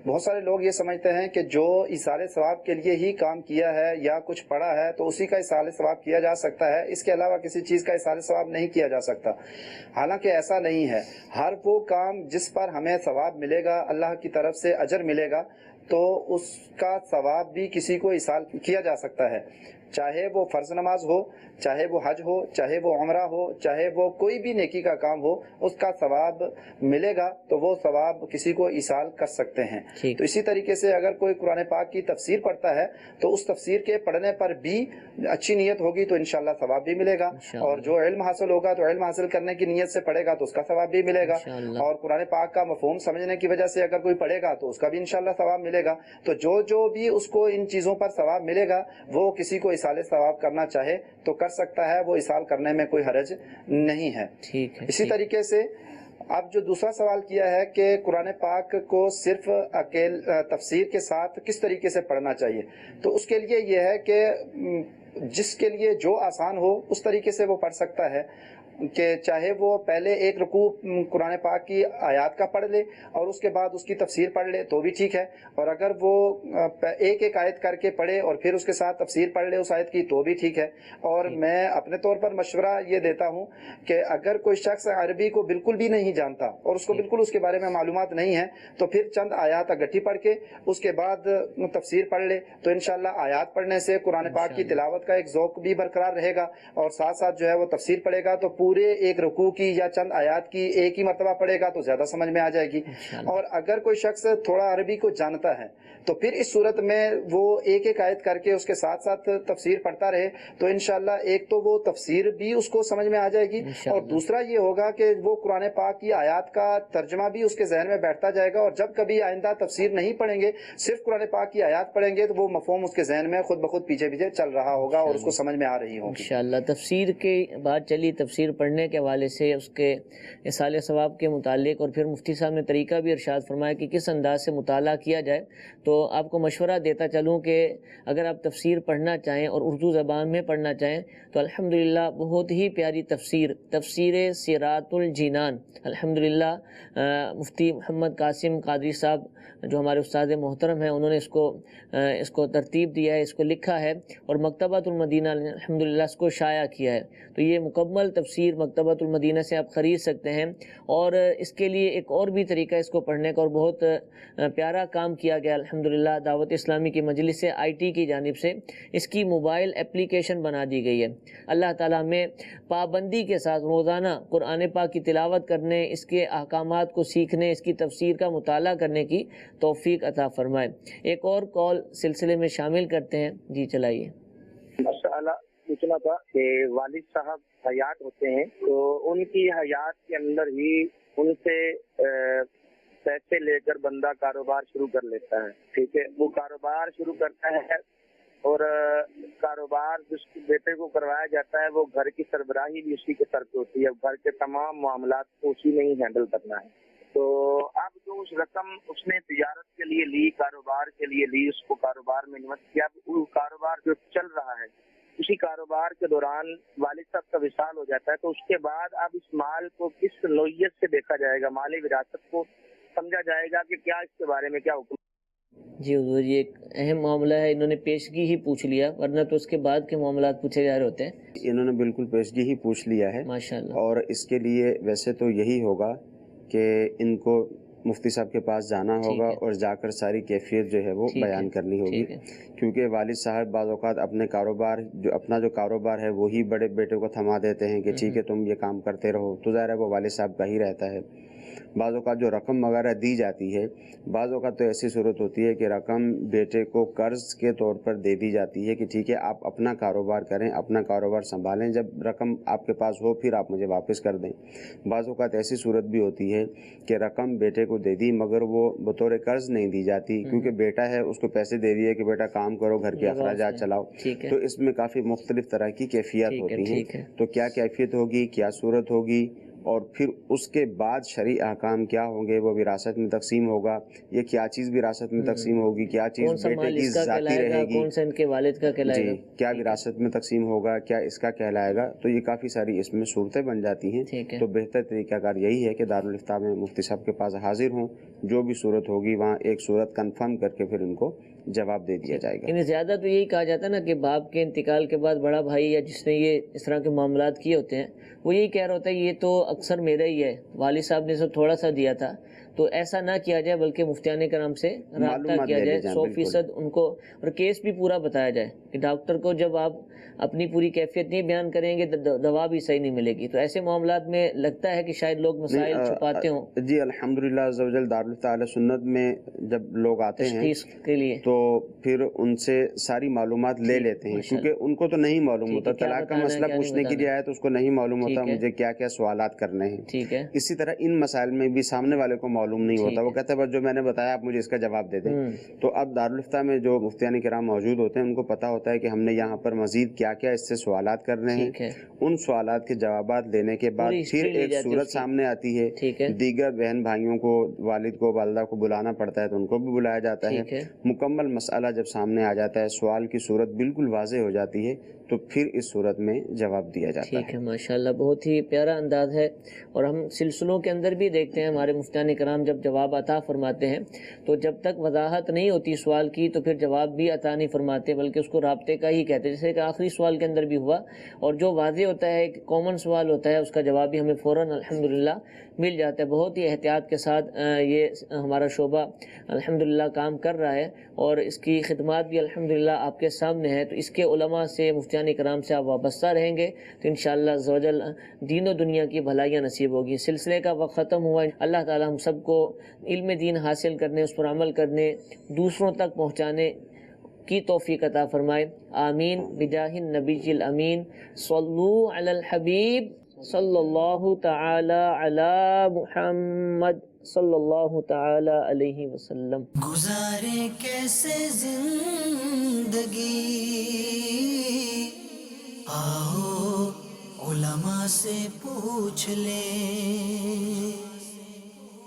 بہت سارے لوگ یہ سمجھتے ہیں کہ جو ایصال ثواب کے لیے ہی کام کیا ہے یا کچھ پڑھا ہے تو اسی کا ایصال ثواب کیا جا سکتا ہے، اس کے علاوہ کسی چیز کا ایصال ثواب نہیں کیا جا سکتا۔ حالانکہ ایسا نہیں ہے، ہر وہ کام جس پر ہمیں ثواب ملے گا، اللہ کی طرف سے اجر ملے گا، تو اس کا ثواب بھی کسی کو ایصال کیا جا سکتا ہے، چاہے وہ فرض نماز ہو، چاہے وہ حج ہو، چاہے وہ عمرہ ہو، چاہے وہ کوئی بھی نیکی کا کام ہو، اس کا ثواب ملے گا تو وہ ثواب کسی کو ایصال کر سکتے ہیں۔ تو اسی طریقے سے اگر کوئی قرآن پاک کی تفسیر پڑھتا ہے تو اس تفسیر کے پڑھنے پر بھی اچھی نیت ہوگی تو انشاءاللہ ثواب بھی ملے گا، اور جو علم حاصل ہوگا تو علم حاصل کرنے کی نیت سے پڑھے گا تو اس کا ثواب بھی ملے گا، اور قرآن پاک کا مفہوم سمجھنے کی وجہ سے اگر کوئی پڑھے گا تو اس کا بھی انشاءاللہ ثواب ملے گا۔ تو جو بھی اس کو ان چیزوں پر ثواب ملے گا، وہ کسی کو ایصال ثواب کرنا چاہے تو کر سکتا ہے، وہ ایصال کرنے میں کوئی حرج نہیں ہے۔ اسی طریقے سے اب جو دوسرا سوال کیا ہے کہ قرآن پاک کو صرف تفسیر کے ساتھ کس طریقے سے پڑھنا چاہیے، تو اس کے لیے یہ ہے کہ جس کے لیے جو آسان ہو اس طریقے سے وہ پڑھ سکتا ہے، کہ چاہے وہ پہلے ایک رکوع قرآن پاک کی آیات کا پڑھ لے اور اس کے بعد اس کی تفسیر پڑھ لے تو بھی ٹھیک ہے، اور اگر وہ ایک آیت کر کے پڑھے اور پھر اس کے ساتھ تفسیر پڑھ لے اس آیت کی تو بھی ٹھیک ہے۔ اور میں اپنے طور پر مشورہ یہ دیتا ہوں کہ اگر کوئی شخص عربی کو بالکل بھی نہیں جانتا اور اس کو بالکل اس کے بارے میں معلومات نہیں ہے تو پھر چند آیات اکٹھی پڑھ کے اس کے بعد تفسیر پڑھ لے، تو انشاءاللہ آیات پڑھنے سے قرآن پاک کی تلاوت کا ایک ذوق بھی برقرار رہے گا، اور ساتھ ساتھ جو ہے وہ تفسیر پڑھے گا تو پورے ایک رکوع کی یا چند آیات کی ایک ہی مرتبہ پڑھے گا تو زیادہ سمجھ میں آ جائے گی۔ اور اگر کوئی شخص تھوڑا عربی کو جانتا ہے تو پھر اس صورت میں وہ ایک آیت کر کے اس کے ساتھ ساتھ تفسیر پڑھتا رہے تو انشاءاللہ ایک تو وہ تفسیر بھی اس کو سمجھ میں آ جائے گی، اور دوسرا یہ ہوگا کہ وہ قرآن پاک کی آیات کا ترجمہ بھی اس کے ذہن میں بیٹھتا جائے گا، اور جب کبھی آئندہ تفسیر نہیں پڑھیں گے، صرف قرآن پاک کی آیات پڑھیں گے تو وہ مفہوم اس کے ذہن میں خود بخود پیچھے چل رہا ہوگا اور اس کو سمجھ میں آ رہی ہوگی۔ انشاءاللہ تفسیر کی بات چلی، تفسیر پڑھنے کے حوالے سے اس کے اصال ثواب کے متعلق، اور پھر مفتی صاحب نے طریقہ بھی ارشاد فرمایا کہ کس انداز سے مطالعہ کیا جائے، تو آپ کو مشورہ دیتا چلوں کہ اگر آپ تفسیر پڑھنا چاہیں اور اردو زبان میں پڑھنا چاہیں تو الحمدللہ بہت ہی پیاری تفسیر سراۃ الجنان، الحمدللہ مفتی محمد قاسم قادری صاحب جو ہمارے استاد محترم ہیں انہوں نے اس کو ترتیب دیا ہے، اس کو لکھا ہے، اور مکتبۃ المدینہ نے الحمدللہ اس کو شائع کیا ہے، تو یہ مکمل تفسیر مکتبۃ المدینہ سے آپ خرید سکتے ہیں۔ اور اس کے لیے ایک اور بھی طریقہ اس کو پڑھنے کا، اور بہت پیارا کام کیا گیا الحمدللہ دعوت اسلامی کی مجلس IT کی جانب سے، اس کی موبائل اپلیکیشن بنا دی گئی ہے۔ اللہ تعالیٰ ہمیں پابندی کے ساتھ روزانہ قرآن پاک کی تلاوت کرنے، اس کے احکامات کو سیکھنے، اس کی تفسیر کا مطالعہ کرنے کی توفیق عطا فرمائے۔ ایک اور کال سلسلے میں شامل کرتے ہیں، جی چلائیے۔ مسئلہ پوچھنا تھا کہ والد صاحب حیات ہوتے ہیں تو ان کی حیات کے اندر ہی ان سے پیسے لے کر بندہ کاروبار شروع کر لیتا ہے، ٹھیک ہے، وہ کاروبار شروع کرتا ہے اور کاروبار جس بیٹے کو کروایا جاتا ہے وہ گھر کی سربراہی بھی اسی کے سر پہ ہوتی ہے، گھر کے تمام معاملات کو اسی نے ہی ہینڈل کرنا ہے۔ تو اب جو اس رقم اس نے تجارت کے لیے لی، کاروبار کے لیے لی، اس کو کاروبار میں انویسٹ کیا، وہ کاروبار جو چل رہا ہے اسی کاروبار کے دوران والد صاحب کا وصال ہو جاتا ہے تو اس کے بعد اب اس مال کو کس نوعیت سے دیکھا جائے گا، مالی وراثت کو سمجھا جائے گا کہ کیا اس کے بارے میں کیا حکم؟ جی حضور، یہ ایک اہم معاملہ ہے، انہوں نے پیشگی ہی پوچھ لیا، ورنہ تو اس کے بعد کے معاملات پوچھے جا رہے ہوتے ہیں۔ انہوں نے بالکل پیشگی ہی پوچھ لیا ہے ماشاءاللہ۔ اور اس کے لیے ویسے تو یہی ہوگا کہ ان کو مفتی صاحب کے پاس جانا ہوگا اور جا کر ساری کیفیت جو ہے وہ بیان کرنی ہوگی، کیونکہ والد صاحب بعض اوقات اپنے اپنا جو کاروبار ہے وہی بڑے بیٹے کو تھما دیتے ہیں کہ ٹھیک ہے تم یہ کام کرتے رہو، تو ظاہر ہے وہ والد صاحب کا ہی رہتا ہے۔ بعض اوقات جو رقم وغیرہ دی جاتی ہے، بعض اوقات تو ایسی صورت ہوتی ہے کہ رقم بیٹے کو قرض کے طور پر دے دی جاتی ہے کہ ٹھیک ہے آپ اپنا کاروبار کریں، اپنا کاروبار سنبھالیں، جب رقم آپ کے پاس ہو پھر آپ مجھے واپس کر دیں۔ بعض اوقات ایسی صورت بھی ہوتی ہے کہ رقم بیٹے کو دے دی مگر وہ بطور قرض نہیں دی جاتی، کیونکہ بیٹا ہے اس کو پیسے دے دیے کہ بیٹا کام کرو، گھر کے اخراجات چلاؤ، تو اس میں کافی مختلف طرح کی کیفیت ہوتی ہیں۔ تو کیا کیفیت ہوگی، کیا صورت ہوگی، اور پھر اس کے بعد شرعی احکام کیا ہوں گے، وہ وراثت میں تقسیم ہوگا، یہ کیا چیز وراثت میں تقسیم ہوگی، کیا چیز بیٹے کی ذاتی رہے گی، کون سا ان کے والد کا کہلائے گا، کیا وراثت میں تقسیم ہوگا، کیا اس کا کہلائے گا، تو یہ کافی ساری اس میں صورتیں بن جاتی ہیں۔ تو بہتر طریقہ کار یہی ہے کہ دارالافتاء میں مفتی صاحب کے پاس حاضر ہوں، جو بھی صورت ہوگی وہاں ایک صورت کنفرم کر کے پھر ان کو جواب دے دیا جائے گا۔ یعنی زیادہ تو یہی کہا جاتا ہے نا کہ باپ کے انتقال کے بعد بڑا بھائی یا جس نے یہ اس طرح کے معاملات کیے ہوتے ہیں وہ یہی کہہ رہا ہوتا ہے یہ تو اکثر میرا ہی ہے، والد صاحب نے سب تھوڑا سا دیا تھا، تو ایسا نہ کیا جائے بلکہ مفتیان کرام سے رابطہ کیا جائے، 100% ان کو، اور کیس بھی پورا بتایا جائے کہ ڈاکٹر کو جب آپ اپنی پوری کیفیت نہیں بیان کریں گے دوا بھی صحیح نہیں ملے گی۔ تو ایسے معاملات میں لگتا ہے کہ شاید لوگ مسائل چھپاتے ہوں۔ جی الحمدللہ عز و جل دارالفتاء اہل سنت میں جب لوگ آتے ہیں کے لیے تو پھر ان سے ساری معلومات لے لیتے ہیں، کیونکہ ان کو تو نہیں معلوم ہوتا، طلاق کا مسئلہ پوچھنے کے لیے آیا تو اس کو نہیں معلوم ہوتا مجھے کیا کیا سوالات کرنے ہیں۔ اسی طرح ان مسائل میں بھی سامنے والے کو معلوم نہیں ہوتا، وہ کہتے ہیں بس جو میں نے بتایا آپ مجھے اس کا جواب دے دیں۔ تو اب دارالفتاء میں جو مفتیان کرام موجود ہوتے ہیں ان کو پتا ہوتا ہے کہ ہم نے یہاں پر مزید کیا کیا اس سے سوالات کرنے ہیں، ان سوالات کے جوابات لینے کے بعد پھر ایک صورت سامنے آتی ہے، دیگر بہن بھائیوں کو، والد کو، والدہ کو بلانا پڑتا ہے تو ان کو بھی بلایا جاتا ہے۔ مکمل مسئلہ جب سامنے آ جاتا ہے، سوال کی صورت بالکل واضح ہو جاتی ہے تو پھر اس صورت میں جواب دیا جاتا ہے۔ ٹھیک ہے، ماشاءاللہ بہت ہی پیارا انداز ہے، اور ہم سلسلوں کے اندر بھی دیکھتے ہیں ہمارے مفتیان کرام جب جواب عطا فرماتے ہیں تو جب تک وضاحت نہیں ہوتی سوال کی تو پھر جواب بھی عطا نہیں فرماتے بلکہ اس کو رابطے کا ہی کہتے ہیں، جیسے کہ آخری سوال کے اندر بھی ہوا، اور جو واضح ہوتا ہے ایک کامن سوال ہوتا ہے اس کا جواب بھی ہمیں فوراً الحمدللہ مل جاتا ہے۔ بہت ہی احتیاط کے ساتھ یہ ہمارا شعبہ الحمدللہ کام کر رہا ہے، اور اس کی خدمات بھی الحمدللہ آپ کے سامنے ہے، تو اس کے علماء سے، مفتیان کرام سے آپ وابستہ رہیں گے تو انشاءاللہ عز و جل دین و دنیا کی بھلائیاں نصیب ہوگی۔ سلسلے کا وقت ختم ہوا، اللہ تعالی ہم سب کو علم دین حاصل کرنے، اس پر عمل کرنے، دوسروں تک پہنچانے کی توفیق عطا فرمائے، آمین بجاہ النبی الامین۔ صلو علی الحبیب صلی اللہ تعالی علی محمد صلی اللہ تعالی علیہ وسلم۔ گزارے کیسے زندگی، آؤ علماء سے پوچھ لیں،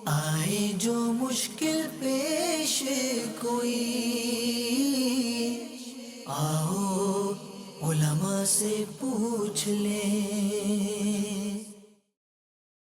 آئے جو مشکل پیش کوئی، آؤ علماء سے پوچھ لیں۔